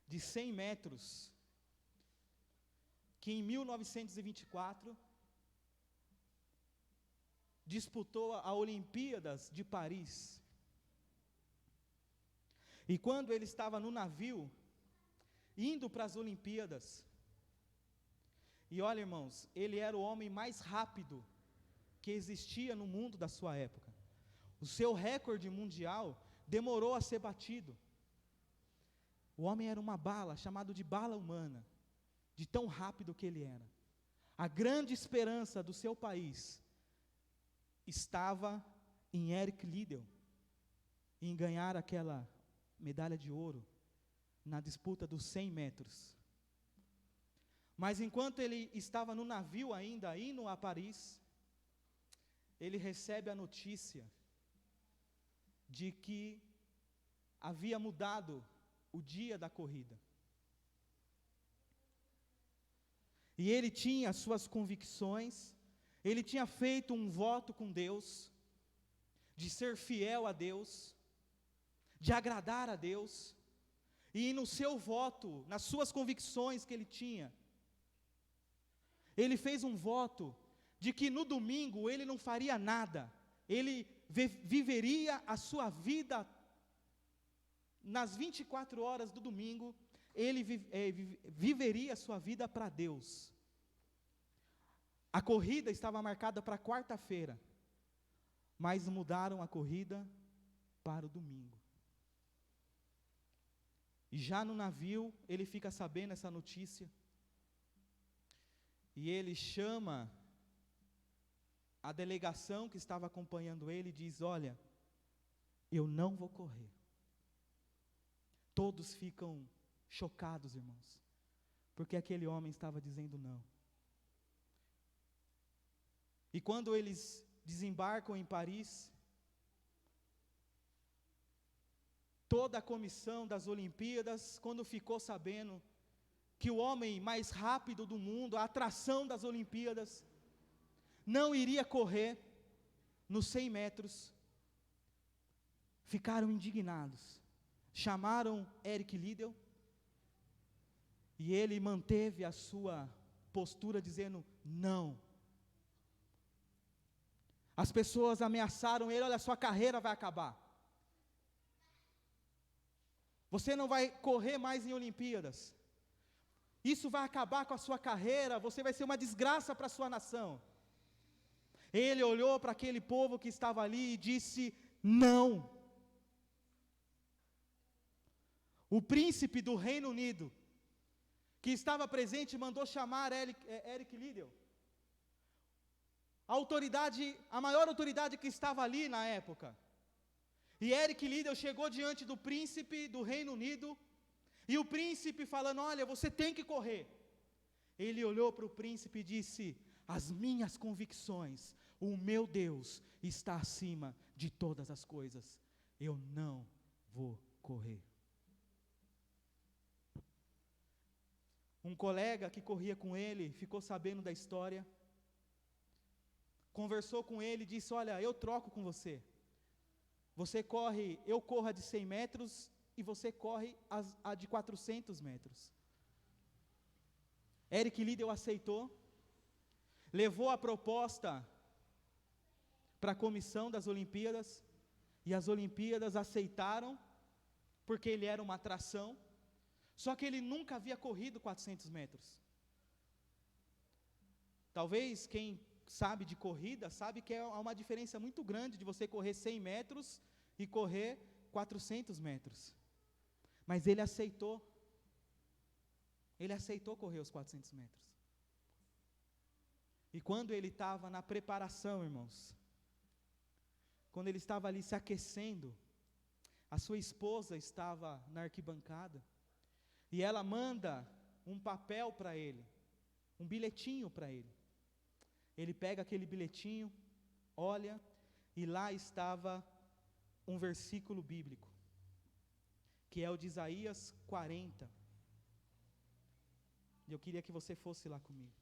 de 100 metros que em 1924 disputou a Olimpíadas de Paris. E quando ele estava no navio, indo para as Olimpíadas, e olha, irmãos, ele era o homem mais rápido que existia no mundo da sua época. O seu recorde mundial demorou a ser batido. O homem era uma bala, chamado de bala humana, de tão rápido que ele era. A grande esperança do seu país estava em Eric Liddell, em ganhar aquela medalha de ouro na disputa dos 100 metros. Mas enquanto ele estava no navio ainda, indo a Paris, ele recebe a notícia de que havia mudado o dia da corrida. E ele tinha suas convicções, ele tinha feito um voto com Deus, de ser fiel a Deus, de agradar a Deus, e no seu voto, nas suas convicções que ele tinha, ele fez um voto de que no domingo ele não faria nada, ele viveria a sua vida, nas 24 horas do domingo, ele viveria a sua vida para Deus. A corrida estava marcada para quarta-feira, mas mudaram a corrida para o domingo. E já no navio, ele fica sabendo essa notícia, e ele chama a delegação que estava acompanhando ele e diz: olha, eu não vou correr. Todos ficam chocados, irmãos, porque aquele homem estava dizendo não. E quando eles desembarcam em Paris, toda a comissão das Olimpíadas, quando ficou sabendo que o homem mais rápido do mundo, a atração das Olimpíadas, não iria correr nos 100 metros, ficaram indignados. Chamaram Eric Liddell, e ele manteve a sua postura dizendo não. As pessoas ameaçaram ele: olha, sua carreira vai acabar. Você não vai correr mais em Olimpíadas. Isso vai acabar com a sua carreira, você vai ser uma desgraça para a sua nação. Ele olhou para aquele povo que estava ali e disse não. O príncipe do Reino Unido, que estava presente, mandou chamar Eric Liddell. A maior autoridade que estava ali na época. E Eric Liddell chegou diante do príncipe do Reino Unido, e o príncipe falando: olha, você tem que correr. Ele olhou para o príncipe e disse: as minhas convicções, o meu Deus está acima de todas as coisas. Eu não vou correr. Um colega que corria com ele ficou sabendo da história, conversou com ele e disse: olha, eu troco com você. Eu corro a de 100 metros e você corre a de 400 metros. Eric Liddell aceitou, levou a proposta para a comissão das Olimpíadas, e as Olimpíadas aceitaram, porque ele era uma atração. Só que ele nunca havia corrido 400 metros. Talvez quem sabe de corrida, sabe que há uma diferença muito grande de você correr 100 metros e correr 400 metros. Mas ele aceitou correr os 400 metros. E quando ele estava na preparação, irmãos, quando ele estava ali se aquecendo, a sua esposa estava na arquibancada, e ela manda um papel para ele, um bilhetinho para ele. Ele pega aquele bilhetinho, olha, e lá estava um versículo bíblico, que é o de Isaías 40. E eu queria que você fosse lá comigo.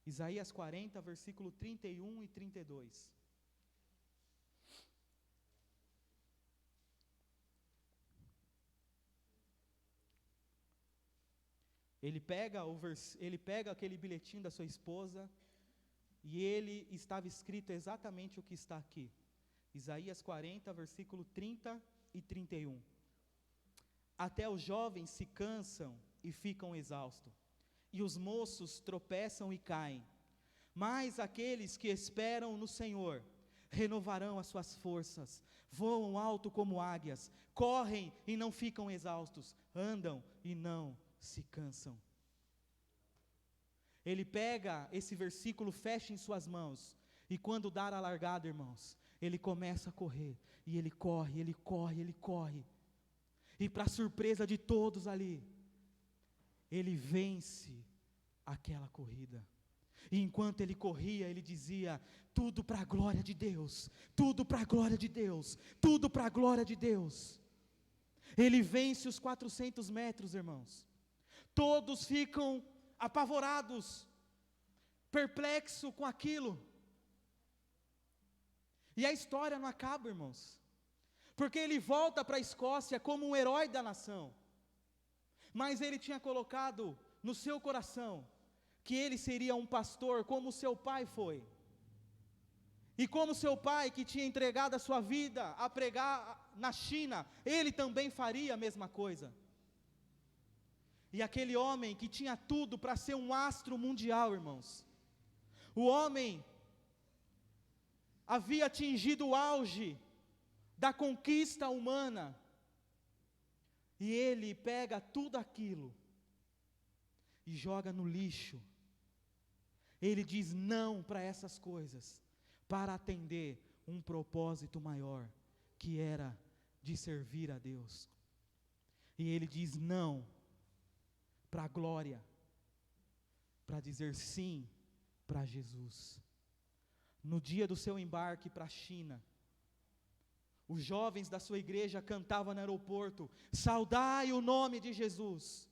Isaías 40, versículo 31 e 32. Ele pega aquele bilhetinho da sua esposa, e ele estava escrito exatamente o que está aqui. Isaías 40, versículo 30 e 31. Até os jovens se cansam e ficam exaustos, e os moços tropeçam e caem. Mas aqueles que esperam no Senhor renovarão as suas forças, voam alto como águias, correm e não ficam exaustos, andam e não se cansam. Ele pega esse versículo, fecha em suas mãos, e quando dar a largada, irmãos, ele começa a correr, e ele corre, ele corre, ele corre, e para surpresa de todos ali, ele vence aquela corrida. E enquanto ele corria, ele dizia: tudo para a glória de Deus, tudo para a glória de Deus, tudo para a glória de Deus. Ele vence os 400 metros, irmãos. Todos ficam apavorados, perplexos com aquilo. E a história não acaba, irmãos, porque ele volta para a Escócia como um herói da nação. Mas ele tinha colocado no seu coração que ele seria um pastor como seu pai foi. E como seu pai, que tinha entregado a sua vida a pregar na China, ele também faria a mesma coisa. E aquele homem que tinha tudo para ser um astro mundial, irmãos, o homem havia atingido o auge da conquista humana, e ele pega tudo aquilo e joga no lixo. Ele diz não para essas coisas, para atender um propósito maior, que era de servir a Deus. E ele diz não para a glória, para dizer sim para Jesus. No dia do seu embarque para a China, os jovens da sua igreja cantavam no aeroporto: saudai o nome de Jesus.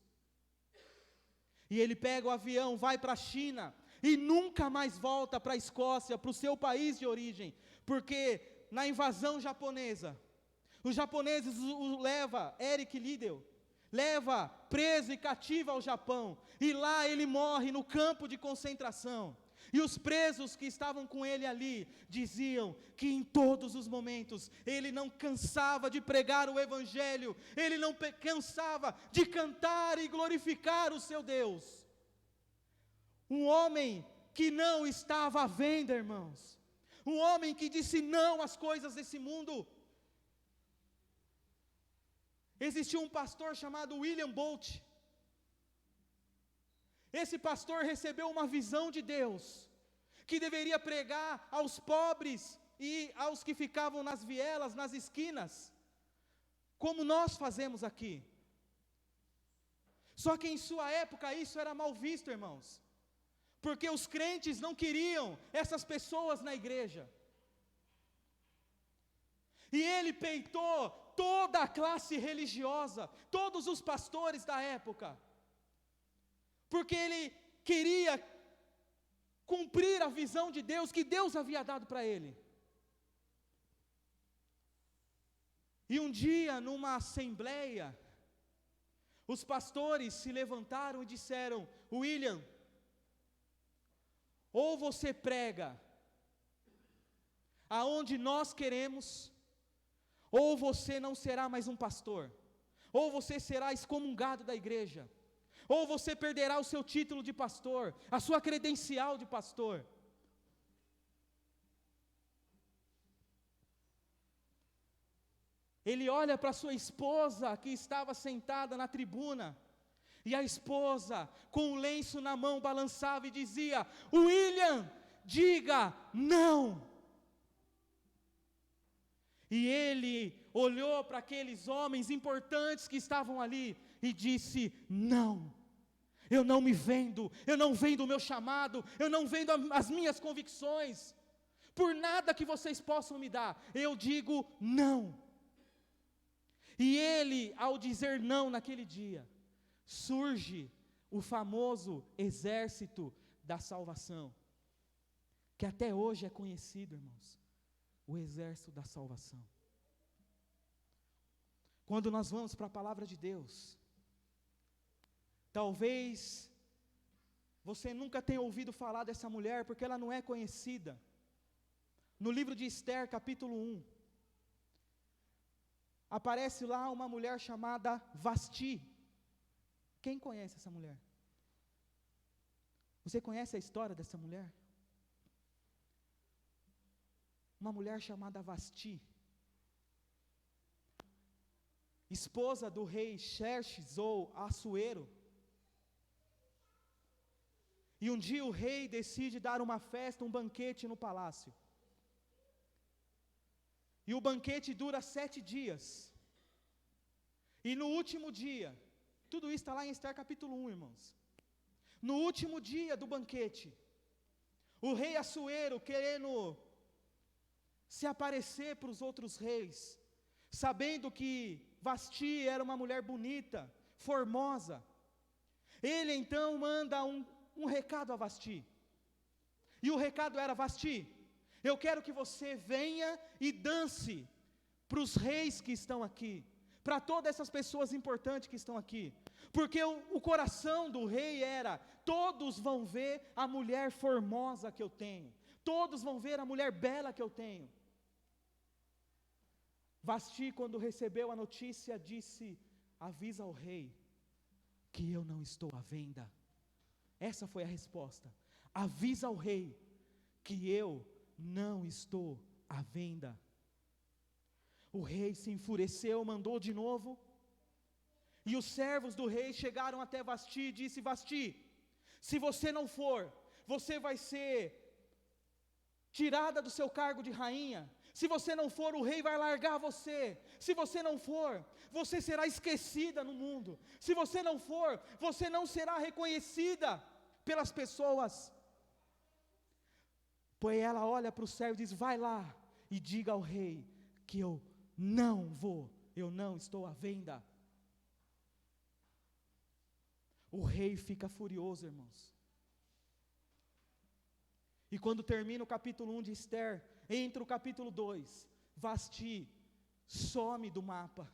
E ele pega o avião, vai para a China, e nunca mais volta para a Escócia, para o seu país de origem, porque na invasão japonesa, os japoneses o levam, Eric Liddell, leva preso e cativo ao Japão, e lá ele morre no campo de concentração. E os presos que estavam com ele ali diziam que em todos os momentos ele não cansava de pregar o Evangelho, ele não cansava de cantar e glorificar o seu Deus. Um homem que não estava à venda, irmãos. Um homem que disse não às coisas desse mundo. Existia um pastor chamado William Bolt. Esse pastor recebeu uma visão de Deus, que deveria pregar aos pobres e aos que ficavam nas vielas, nas esquinas, como nós fazemos aqui. Só que em sua época isso era mal visto, irmãos, porque os crentes não queriam essas pessoas na igreja. E ele peitou toda a classe religiosa, todos os pastores da época, porque ele queria cumprir a visão de Deus, que Deus havia dado para ele. E um dia, numa assembleia, os pastores se levantaram e disseram: William, ou você prega aonde nós queremos, ou você não será mais um pastor. ou você será excomungado da igreja, ou você perderá o seu título de pastor, a sua credencial de pastor. Ele olha para sua esposa que estava sentada na tribuna, e a esposa, com o lenço na mão, balançava e dizia: William, diga não. E ele olhou para aqueles homens importantes que estavam ali e disse: não, eu não me vendo, eu não vendo o meu chamado, eu não vendo as minhas convicções, por nada que vocês possam me dar, eu digo não. E ele, ao dizer não naquele dia, surge o famoso exército da salvação, que até hoje é conhecido, irmãos, o exército da salvação. Quando nós vamos para a palavra de Deus, talvez você nunca tenha ouvido falar dessa mulher, porque ela não é conhecida. No livro de Esther, capítulo 1, aparece lá uma mulher chamada Vasti. Quem conhece essa mulher? Você conhece a história dessa mulher? Uma mulher chamada Vasti, esposa do rei Xerxes ou Assuero. E um dia o rei decide dar uma festa, um banquete no palácio. E o banquete dura 7 dias. E no último dia, tudo isso está lá em Esther capítulo 1, irmãos. No último dia do banquete, o rei Assuero, querendo se aparecer para os outros reis, sabendo que Vasti era uma mulher bonita, formosa, ele então manda um recado a Vasti. E o recado era: Vasti, eu quero que você venha e dance para os reis que estão aqui, para todas essas pessoas importantes que estão aqui, porque o coração do rei era: todos vão ver a mulher formosa que eu tenho, todos vão ver a mulher bela que eu tenho. Vasti, quando recebeu a notícia, disse: avisa ao rei que eu não estou à venda. Essa foi a resposta: avisa ao rei que eu não estou à venda. O rei se enfureceu, mandou de novo, e os servos do rei chegaram até Vasti e disse: Vasti, se você não for, você vai ser tirada do seu cargo de rainha. Se você não for, o rei vai largar você. Se você não for, você será esquecida no mundo. Se você não for, você não será reconhecida pelas pessoas. Pois ela olha para o servo e diz: vai lá e diga ao rei que eu não vou, eu não estou à venda. O rei fica furioso, irmãos. E quando termina o capítulo 1 de Esther, entra o capítulo 2, Vasti some do mapa.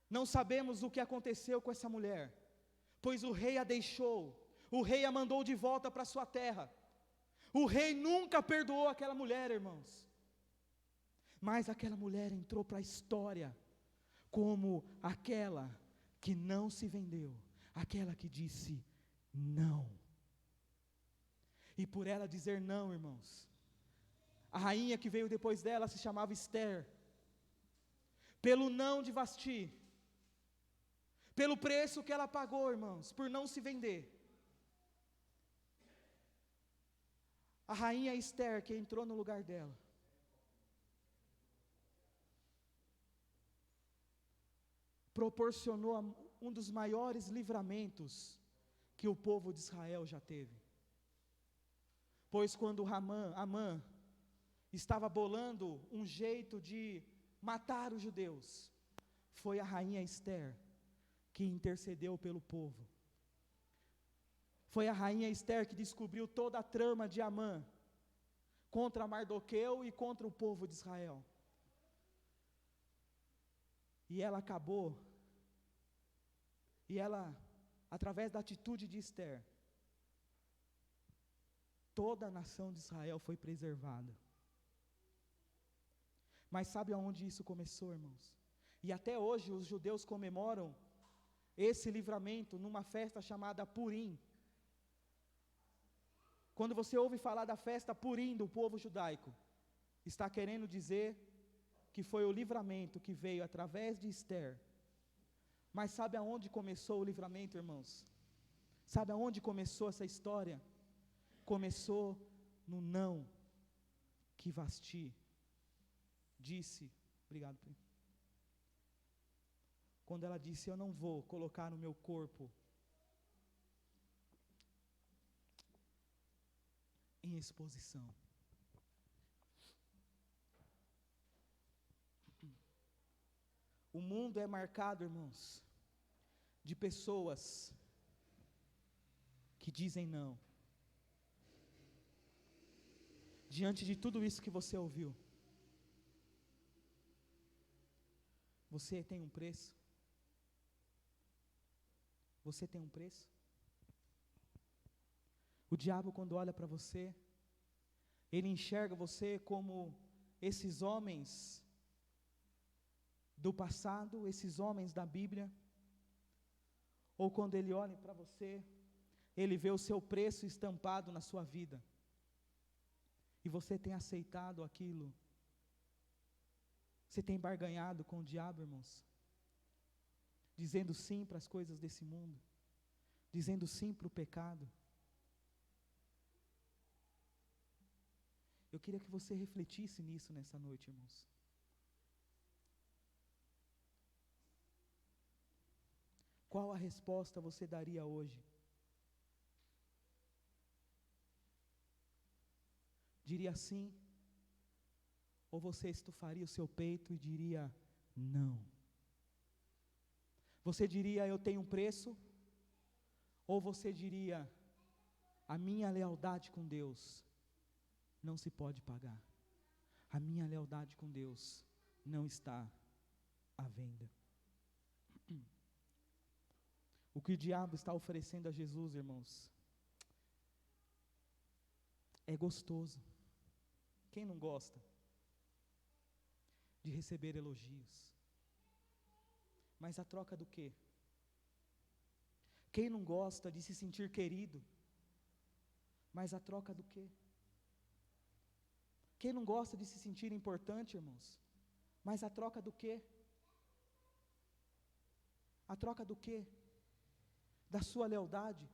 Não sabemos o que aconteceu com essa mulher, pois o rei a deixou, o rei a mandou de volta para sua terra. O rei nunca perdoou aquela mulher, irmãos. Mas aquela mulher entrou para a história como aquela que não se vendeu, aquela que disse não. E por ela dizer não, irmãos, a rainha que veio depois dela se chamava Esther. Pelo não de Vasti, pelo preço que ela pagou, irmãos, por não se vender, a rainha Esther, que entrou no lugar dela, proporcionou um dos maiores livramentos que o povo de Israel já teve. Pois quando Amã estava bolando um jeito de matar os judeus, foi a rainha Esther que intercedeu pelo povo. Foi a rainha Esther que descobriu toda a trama de Amã contra Mardoqueu e contra o povo de Israel. E ela acabou, através da atitude de Esther, toda a nação de Israel foi preservada. Mas sabe aonde isso começou, irmãos? E até hoje os judeus comemoram esse livramento numa festa chamada Purim. Quando você ouve falar da festa Purim do povo judaico, está querendo dizer que foi o livramento que veio através de Ester. Mas sabe aonde começou o livramento, irmãos? Sabe aonde começou essa história? Começou no não que Vasti disse. Obrigado, Pri. Quando ela disse: eu não vou colocar no meu corpo em exposição. O mundo é marcado, irmãos, de pessoas que dizem não. Diante de tudo isso que você ouviu, você tem um preço? Você tem um preço? O diabo, quando olha para você, ele enxerga você como esses homens do passado, esses homens da Bíblia, ou quando ele olha para você, ele vê o seu preço estampado na sua vida, e você tem aceitado aquilo. Você tem barganhado com o diabo, irmãos, dizendo sim para as coisas desse mundo, dizendo sim para o pecado. Eu queria que você refletisse nisso nessa noite, irmãos. Qual a resposta você daria hoje? Diria sim? Ou você estufaria o seu peito e diria não? Você diria: eu tenho um preço? Ou você diria: a minha lealdade com Deus não se pode pagar. A minha lealdade com Deus não está à venda. O que o diabo está oferecendo a Jesus, irmãos, é gostoso. Quem não gosta de receber elogios? Mas a troca do quê? Quem não gosta de se sentir querido? Mas a troca do quê? Quem não gosta de se sentir importante, irmãos? Mas a troca do quê? A troca do quê? Da sua lealdade?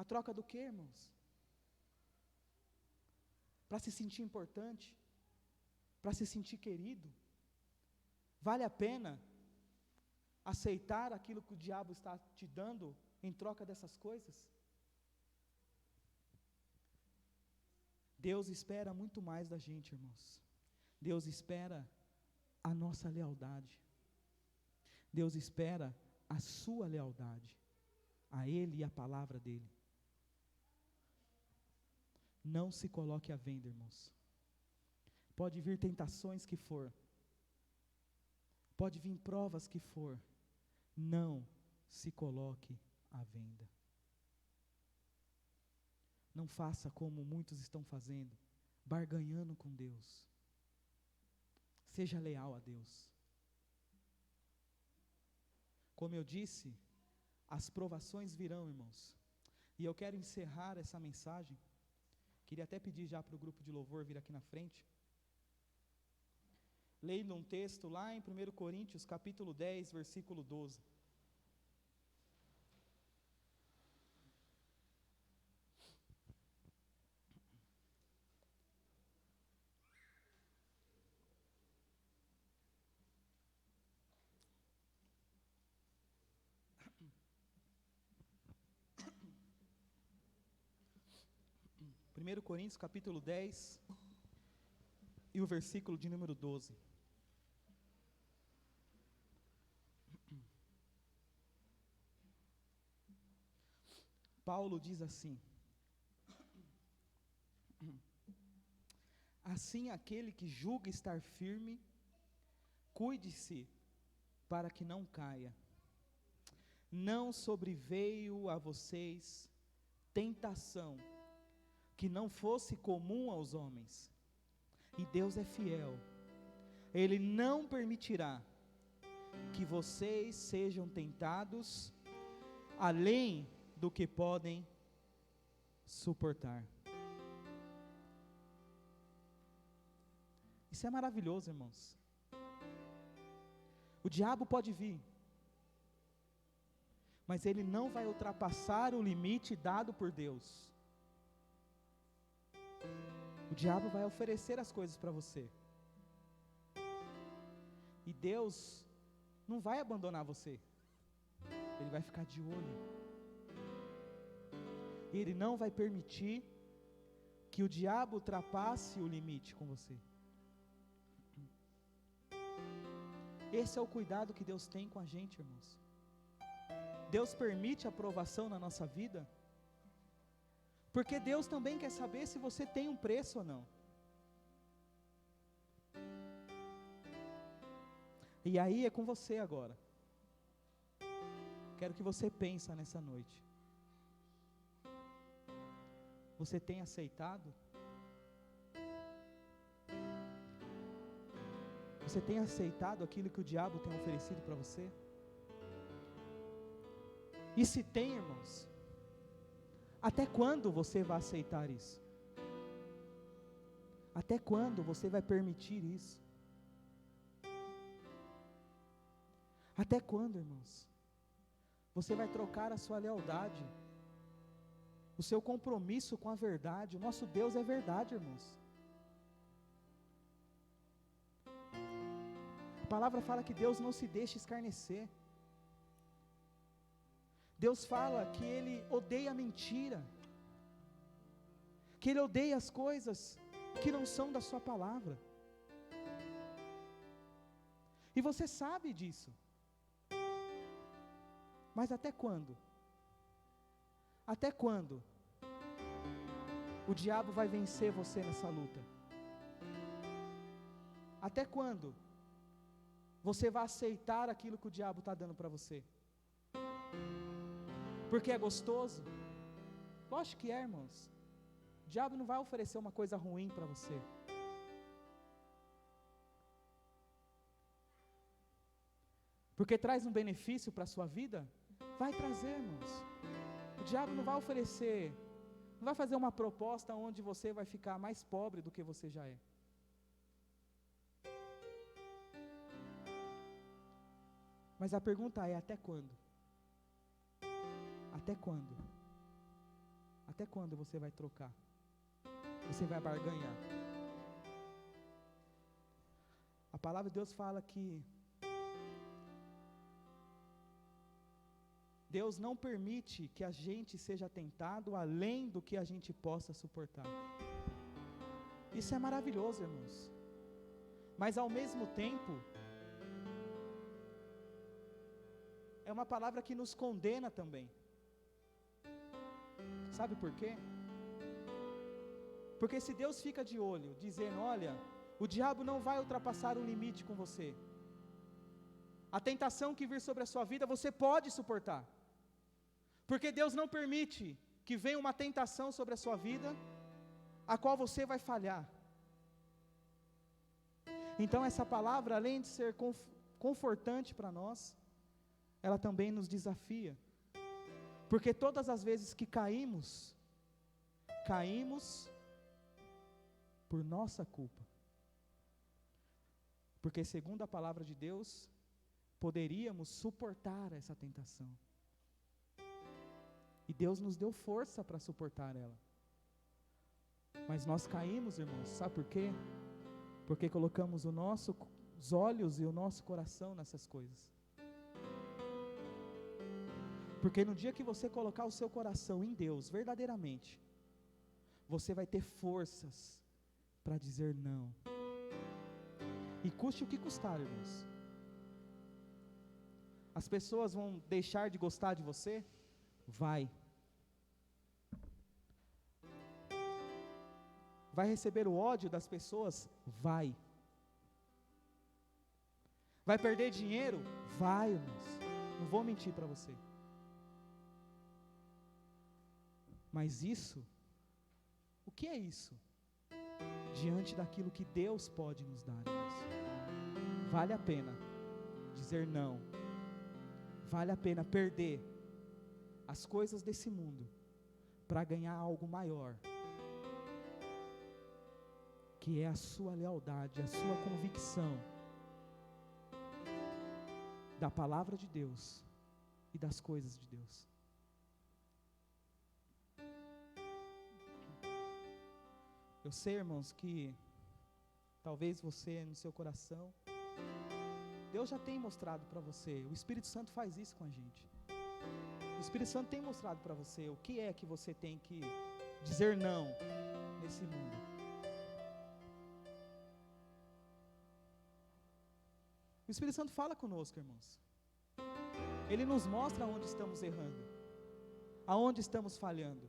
A troca do quê, irmãos? Para se sentir importante? Para se sentir querido? Vale a pena aceitar aquilo que o diabo está te dando em troca dessas coisas? Deus espera muito mais da gente, irmãos. Deus espera a nossa lealdade. Deus espera a sua lealdade a Ele e a palavra dEle. Não se coloque à venda, irmãos. Pode vir tentações que for, pode vir provas que for, não se coloque à venda. Não faça como muitos estão fazendo, barganhando com Deus. Seja leal a Deus. Como eu disse, as provações virão, irmãos. E eu quero encerrar essa mensagem. Queria até pedir já para o grupo de louvor vir aqui na frente. Lendo um texto lá em 1 Coríntios, capítulo 10, versículo 12. Primeiro Coríntios, capítulo 10, e o versículo de número 12. Paulo diz assim: assim aquele que julga estar firme, cuide-se para que não caia. Não sobreveio a vocês tentação que não fosse comum aos homens, e Deus é fiel, Ele não permitirá que vocês sejam tentados além do que podem suportar. Isso é maravilhoso, irmãos. O diabo pode vir, mas ele não vai ultrapassar o limite dado por Deus. O diabo vai oferecer as coisas para você. E Deus não vai abandonar você. Ele vai ficar de olho. Ele não vai permitir que o diabo ultrapasse o limite com você. Esse é o cuidado que Deus tem com a gente, irmãos. Deus permite a provação na nossa vida, porque Deus também quer saber se você tem um preço ou não. E aí é com você agora. Quero que você pense nessa noite. Você tem aceitado? Você tem aceitado aquilo que o diabo tem oferecido para você? E se tem, irmãos, até quando você vai aceitar isso? Até quando você vai permitir isso? Até quando, irmãos, você vai trocar a sua lealdade, o seu compromisso com a verdade? O nosso Deus é verdade, irmãos. A palavra fala que Deus não se deixa escarnecer. Deus fala que Ele odeia a mentira, que Ele odeia as coisas que não são da sua palavra. E você sabe disso. Mas até quando? Até quando o diabo vai vencer você nessa luta? Até quando você vai aceitar aquilo que o diabo está dando para você? Porque é gostoso? Lógico que é, irmãos. O diabo não vai oferecer uma coisa ruim para você. Porque traz um benefício para a sua vida? Vai trazer, irmãos. O diabo não vai oferecer, não vai fazer uma proposta onde você vai ficar mais pobre do que você já é. Mas a pergunta é: até quando? Até quando? Até quando você vai trocar? Você vai barganhar? A palavra de Deus fala que Deus não permite que a gente seja tentado além do que a gente possa suportar. Isso é maravilhoso, irmãos. Mas ao mesmo tempo, é uma palavra que nos condena também. Sabe por quê? Porque se Deus fica de olho, dizendo: olha, o diabo não vai ultrapassar o limite com você. A tentação que vir sobre a sua vida, você pode suportar. Porque Deus não permite que venha uma tentação sobre a sua vida, a qual você vai falhar. Então essa palavra, além de ser confortante para nós, ela também nos desafia. Porque todas as vezes que caímos por nossa culpa. Porque segundo a palavra de Deus, poderíamos suportar essa tentação. E Deus nos deu força para suportar ela. Mas nós caímos, irmãos, sabe por quê? Porque colocamos os olhos e o nosso coração nessas coisas. Porque no dia que você colocar o seu coração em Deus, verdadeiramente, você vai ter forças para dizer não. E custe o que custar, irmãos. As pessoas vão deixar de gostar de você? Vai. Vai receber o ódio das pessoas? Vai. Vai perder dinheiro? Vai, irmãos. Não vou mentir para você. Mas isso, o que é isso? Diante daquilo que Deus pode nos dar, irmãos. vale a pena dizer não. Vale a pena perder as coisas desse mundo para ganhar algo maior, que é a sua lealdade, a sua convicção da palavra de Deus e das coisas de Deus. Eu sei, irmãos, que talvez você, no seu coração, Deus já tem mostrado para você, o Espírito Santo faz isso com a gente. O Espírito Santo tem mostrado para você o que é que você tem que dizer não nesse mundo. O Espírito Santo fala conosco, irmãos. Ele nos mostra onde estamos errando, aonde estamos falhando.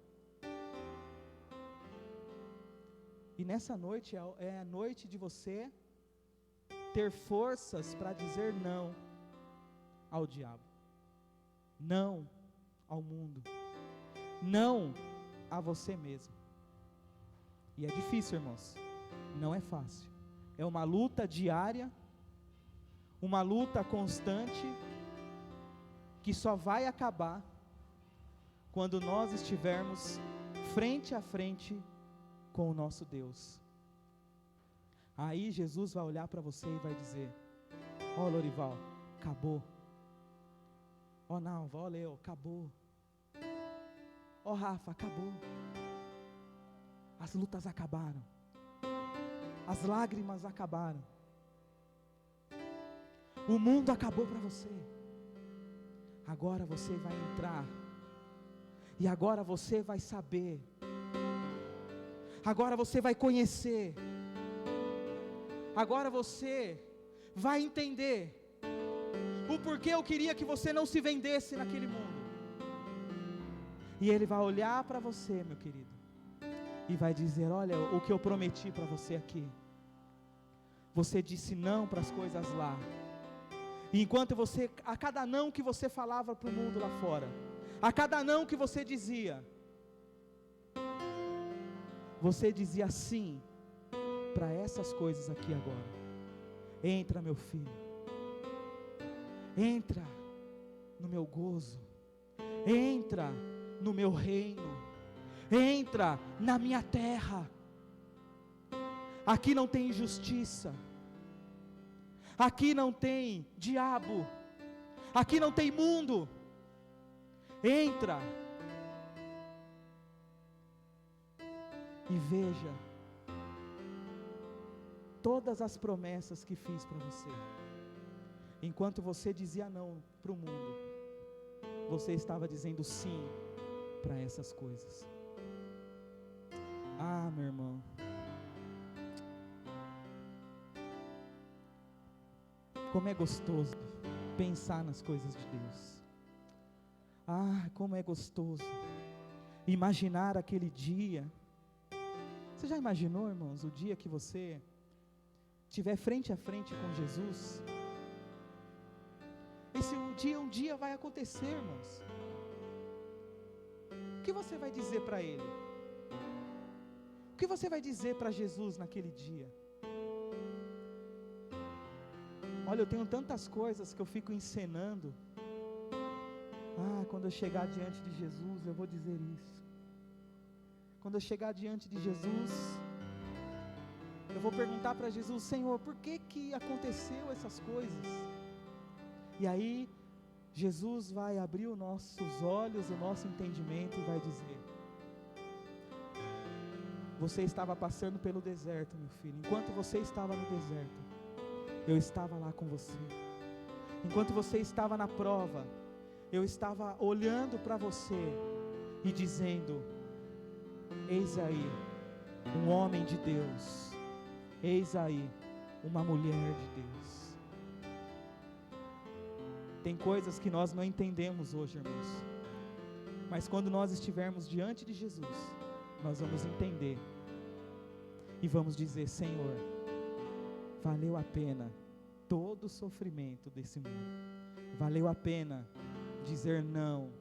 E nessa noite é a noite de você ter forças para dizer não ao diabo, não ao mundo, não a você mesmo. E é difícil, irmãos, não é fácil. É uma luta diária, uma luta constante, que só vai acabar quando nós estivermos frente a frente com o nosso Deus. Aí Jesus vai olhar para você e vai dizer: ó, Lorival, acabou. Ó, Nalva, ó, Leo, acabou. Ó, Rafa, acabou. As lutas acabaram. As lágrimas acabaram. O mundo acabou para você. Agora você vai entrar. E agora você vai saber. Agora você vai conhecer. Agora você vai entender o porquê eu queria que você não se vendesse naquele mundo. E Ele vai olhar para você, meu querido, e vai dizer: olha, o que eu prometi para você aqui. Você disse não para as coisas lá. E enquanto você, a cada não que você falava para o mundo lá fora, a cada não que você dizia sim para essas coisas aqui agora. Entra, meu filho. Entra no meu gozo. Entra no meu reino. Entra na minha terra. Aqui não tem injustiça. Aqui não tem diabo. Aqui não tem mundo. Entra. E veja todas as promessas que fiz para você. Enquanto você dizia não para o mundo, você estava dizendo sim para essas coisas. Ah, meu irmão, como é gostoso pensar nas coisas de Deus. Ah, como é gostoso imaginar aquele dia. Você já imaginou, irmãos, o dia que você estiver frente a frente com Jesus? Esse um dia vai acontecer, irmãos. O que você vai dizer para Ele? O que você vai dizer para Jesus naquele dia? Olha, eu tenho tantas coisas que eu fico encenando. Ah, quando eu chegar diante de Jesus, eu vou dizer isso. Quando eu chegar diante de Jesus, eu vou perguntar para Jesus: Senhor, por que aconteceu essas coisas? E aí, Jesus vai abrir os nossos olhos, o nosso entendimento e vai dizer: você estava passando pelo deserto, meu filho. Enquanto você estava no deserto, eu estava lá com você. Enquanto você estava na prova, eu estava olhando para você e dizendo: eis aí um homem de Deus, eis aí uma mulher de Deus. Tem coisas que nós não entendemos hoje, irmãos, mas quando nós estivermos diante de Jesus, nós vamos entender e vamos dizer: Senhor, valeu a pena todo o sofrimento desse mundo, valeu a pena dizer não,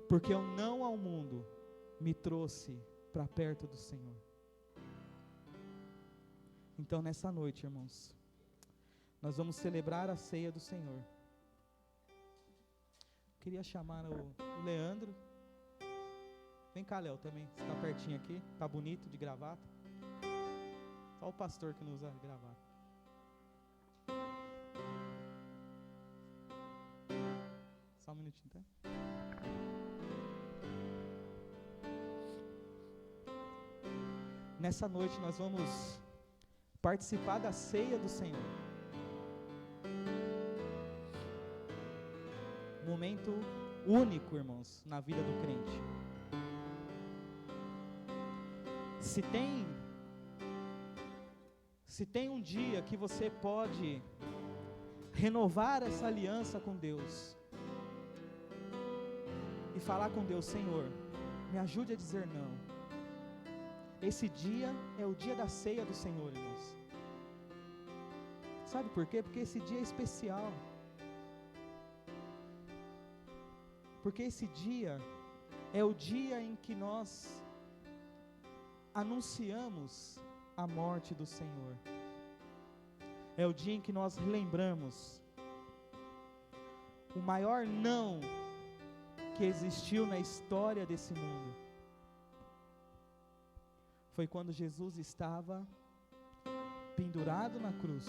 porque o não ao mundo me trouxe para perto do Senhor. Então, nessa noite, irmãos, nós vamos celebrar a ceia do Senhor. Queria chamar o Leandro. Vem cá, Léo, também. Você está pertinho aqui. Está bonito, de gravata. Só o pastor que não usa gravata. Só um minutinho, tá? Nessa noite nós vamos participar da ceia do Senhor. Momento único, irmãos, na vida do crente. Se tem um dia que você pode renovar essa aliança com Deus e falar com Deus: Senhor, me ajude a dizer não. Esse dia é o dia da ceia do Senhor, irmãos. Sabe por quê? Porque esse dia é especial. Porque esse dia é o dia em que nós anunciamos a morte do Senhor. É o dia em que nós lembramos o maior não que existiu na história desse mundo. Foi quando Jesus estava pendurado na cruz.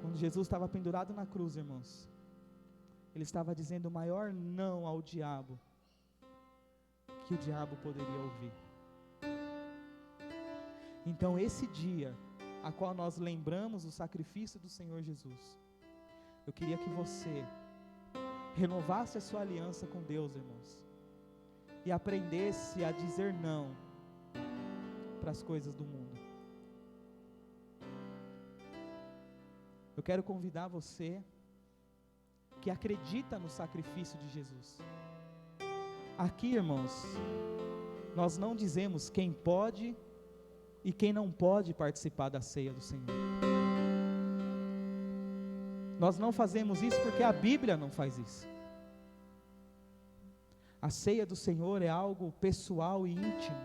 Quando Jesus estava pendurado na cruz, irmãos, Ele estava dizendo o maior não ao diabo que o diabo poderia ouvir. Então, esse dia, a qual nós lembramos o sacrifício do Senhor Jesus, eu queria que você renovasse a sua aliança com Deus, irmãos, e aprendesse a dizer não para as coisas do mundo. Eu quero convidar você que acredita no sacrifício de Jesus. Aqui, irmãos, nós não dizemos quem pode e quem não pode participar da ceia do Senhor. Nós não fazemos isso porque a Bíblia não faz isso. A ceia do Senhor é algo pessoal e íntimo.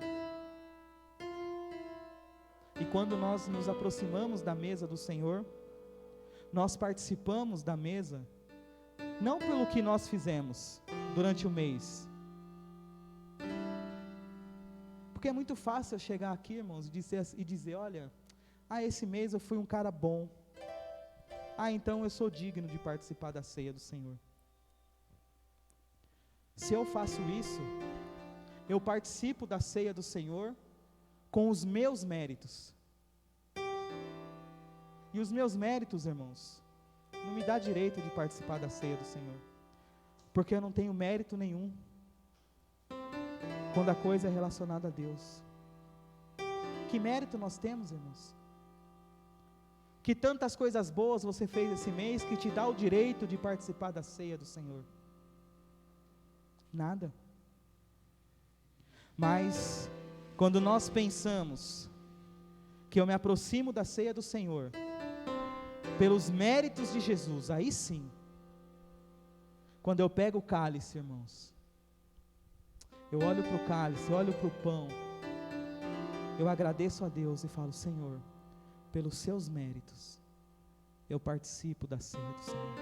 E quando nós nos aproximamos da mesa do Senhor, nós participamos da mesa, não pelo que nós fizemos durante o mês. Porque é muito fácil eu chegar aqui, irmãos, e dizer, olha, esse mês eu fui um cara bom. Então eu sou digno de participar da ceia do Senhor. Se eu faço isso, eu participo da ceia do Senhor com os meus méritos. E os meus méritos, irmãos, não me dá direito de participar da ceia do Senhor, porque eu não tenho mérito nenhum quando a coisa é relacionada a Deus. Que mérito nós temos, irmãos? Que tantas coisas boas você fez esse mês que te dá o direito de participar da ceia do Senhor? Nada. Mas quando nós pensamos que eu me aproximo da ceia do Senhor pelos méritos de Jesus, aí sim, quando eu pego o cálice, irmãos, eu olho para o cálice, eu olho para o pão, eu agradeço a Deus e falo: Senhor, pelos seus méritos, eu participo da ceia do Senhor.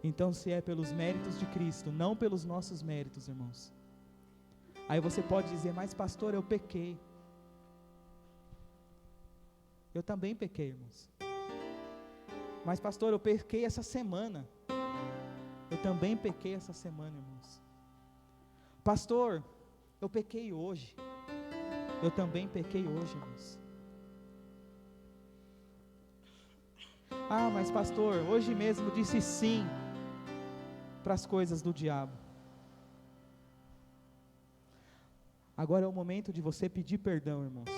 Então, se é pelos méritos de Cristo, não pelos nossos méritos, irmãos, aí você pode dizer: mas pastor, eu pequei. Eu também pequei, irmãos. Mas pastor, eu pequei essa semana. Eu também pequei essa semana, irmãos. Pastor, eu pequei hoje. Eu também pequei hoje, irmãos. Mas pastor, hoje mesmo disse sim para as coisas do diabo. Agora é o momento de você pedir perdão, irmãos.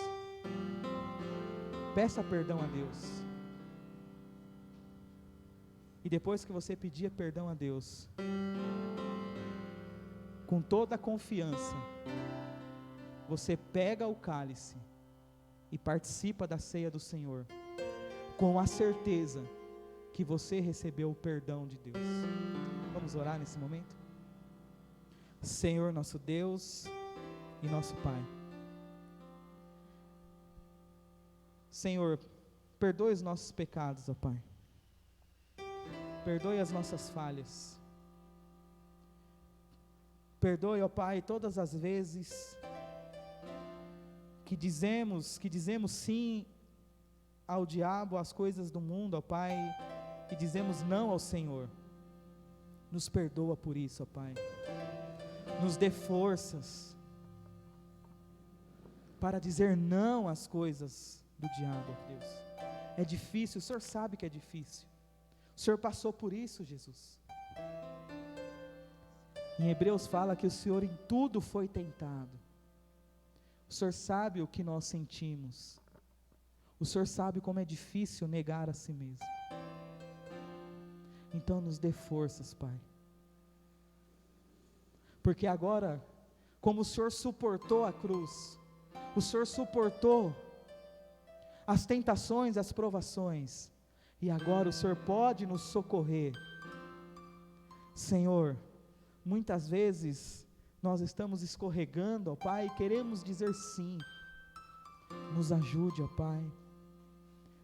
Peça perdão a Deus. E depois que você pedir perdão a Deus, com toda a confiança, você pega o cálice e participa da ceia do Senhor, com a certeza que você recebeu o perdão de Deus. Vamos orar nesse momento? Senhor, nosso Deus e nosso Pai, Senhor, perdoe os nossos pecados, ó Pai. Perdoe as nossas falhas. Perdoe, ó Pai, todas as vezes que dizemos sim ao diabo, às coisas do mundo, ó Pai, e dizemos não ao Senhor. Nos perdoa por isso, ó Pai. Nos dê forças para dizer não às coisas do diabo, ó Deus. É difícil, o Senhor sabe que é difícil. O Senhor passou por isso, Jesus. Em Hebreus fala que o Senhor em tudo foi tentado. O Senhor sabe o que nós sentimos. O Senhor sabe como é difícil negar a si mesmo. Então nos dê forças, Pai. Porque agora, como o Senhor suportou a cruz, o Senhor suportou as tentações, as provações, e agora o Senhor pode nos socorrer. Senhor, muitas vezes nós estamos escorregando, ó Pai, e queremos dizer sim. Nos ajude, ó Pai.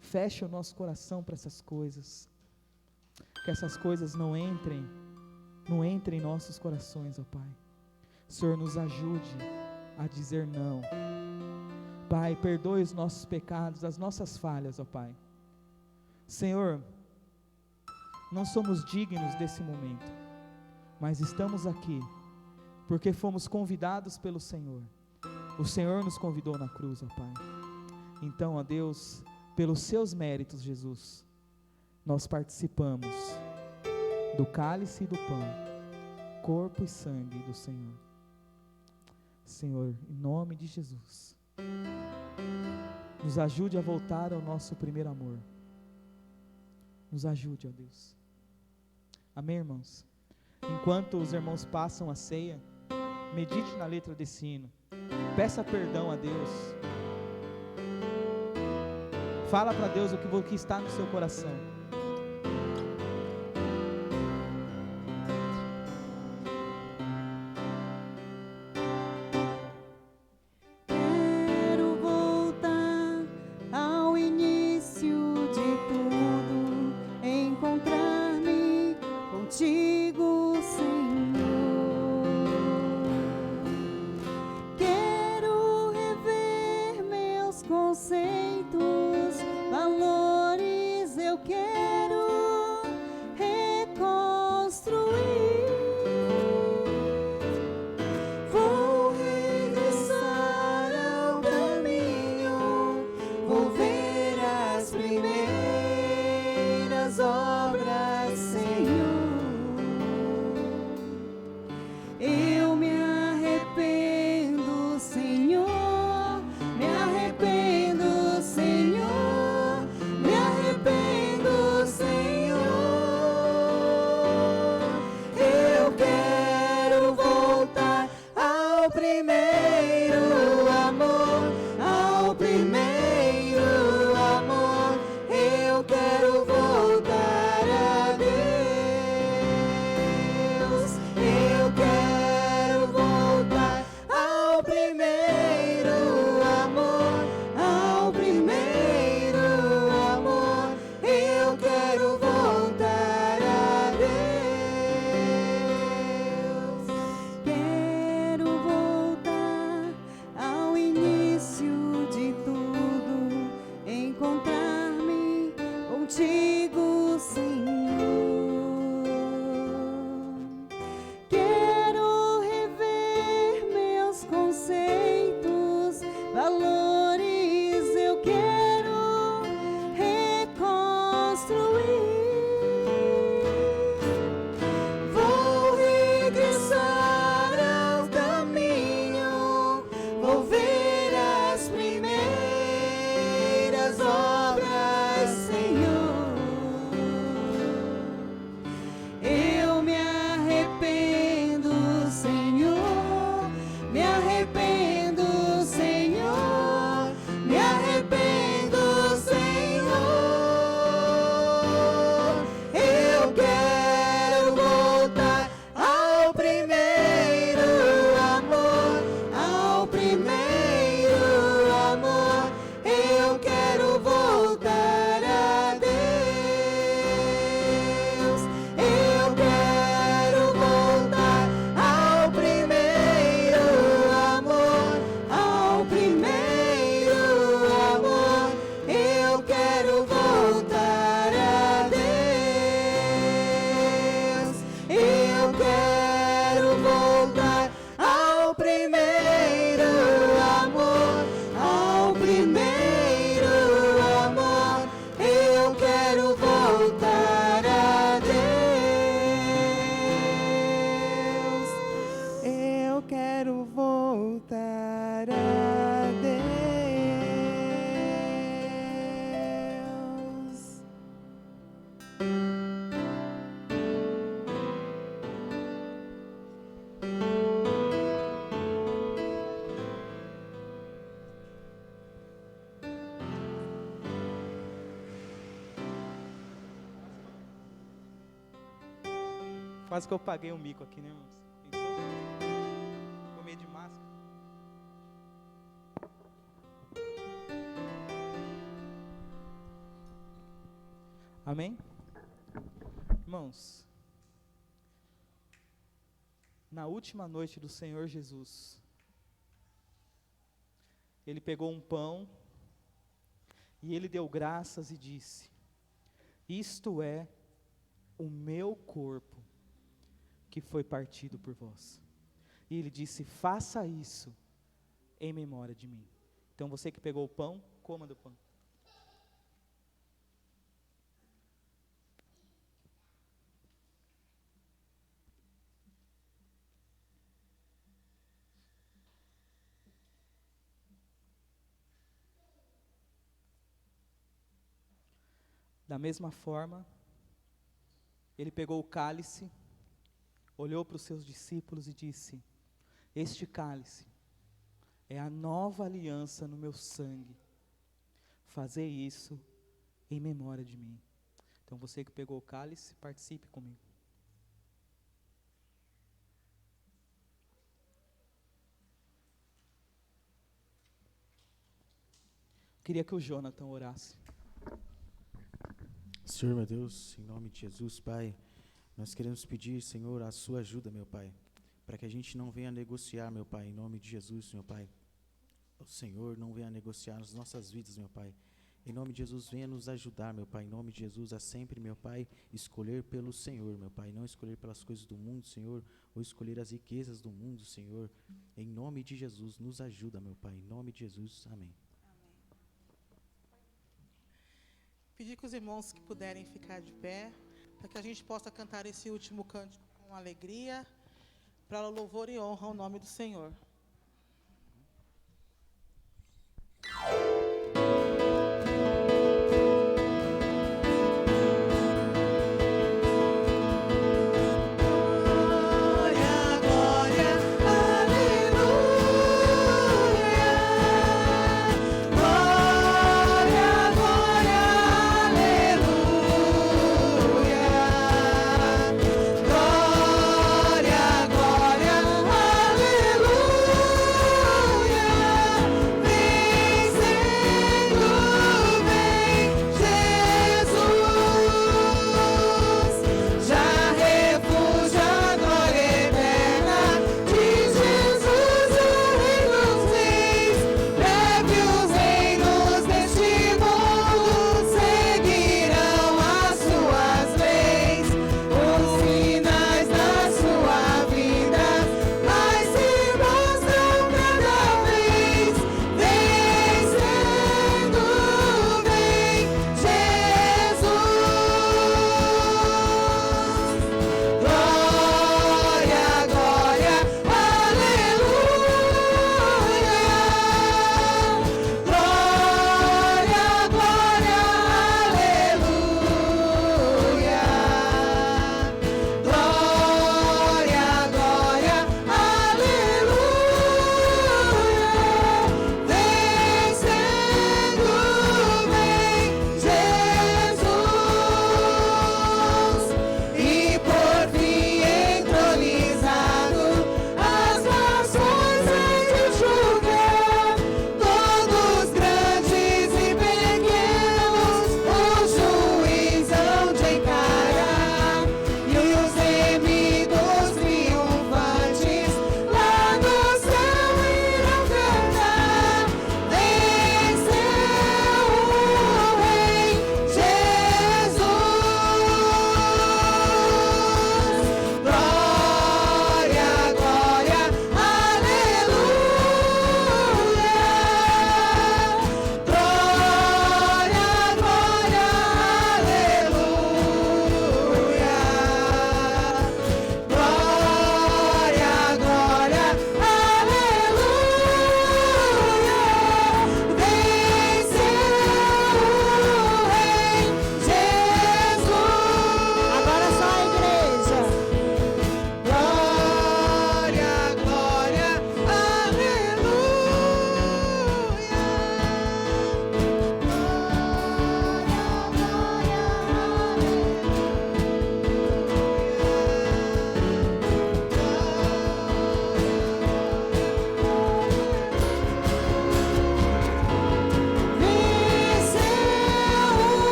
Feche o nosso coração para essas coisas. Que essas coisas não entrem em nossos corações, ó Pai. Senhor, nos ajude a dizer não. Pai, perdoe os nossos pecados, as nossas falhas, ó Pai. Senhor, não somos dignos desse momento, mas estamos aqui porque fomos convidados pelo Senhor. O Senhor nos convidou na cruz, ó Pai. Então, ó Deus, pelos seus méritos, Jesus, nós participamos do cálice e do pão, corpo e sangue do Senhor. Senhor, em nome de Jesus, nos ajude a voltar ao nosso primeiro amor. Nos ajude, ó Deus. Amém, irmãos? Enquanto os irmãos passam a ceia, medite na letra desse hino. Peça perdão a Deus. Fala para Deus o que está no seu coração. Quero voltar ao início de tudo, encontrar-me contigo, Senhor. Quero rever meus conceitos, valores, eu quero reconstruir. Vou regressar ao caminho, vou ver as primeiras obras Quase que eu paguei um mico aqui, né, irmãos? Pensou? Com medo de máscara. Amém? Irmãos, na última noite do Senhor Jesus, Ele pegou um pão e Ele deu graças e disse: isto é o meu corpo que foi partido por vós. E Ele disse: faça isso em memória de mim. Então você que pegou o pão, coma do pão. Da mesma forma, Ele pegou o cálice, olhou para os seus discípulos e disse: este cálice é a nova aliança no meu sangue. Fazei isso em memória de mim. Então você que pegou o cálice, participe comigo. Queria que o Jonathan orasse. Senhor, meu Deus, em nome de Jesus, Pai, nós queremos pedir, Senhor, a sua ajuda, meu Pai, para que a gente não venha negociar, meu Pai, em nome de Jesus, meu Pai. O Senhor não venha negociar as nossas vidas, meu Pai. Em nome de Jesus, venha nos ajudar, meu Pai, em nome de Jesus, a sempre, meu Pai, escolher pelo Senhor, meu Pai, não escolher pelas coisas do mundo, Senhor, ou escolher as riquezas do mundo, Senhor. Em nome de Jesus, nos ajuda, meu Pai, em nome de Jesus, amém. Pedir que os irmãos que puderem ficar de pé, para que a gente possa cantar esse último cântico com alegria, para louvor e honra ao nome do Senhor. Glória, glória, aleluia.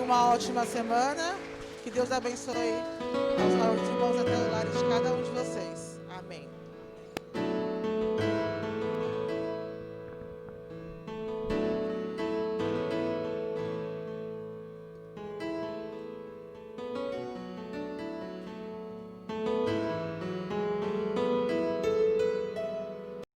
uma ótima semana. Que Deus abençoe aos irmãos até o lar de cada um de vocês.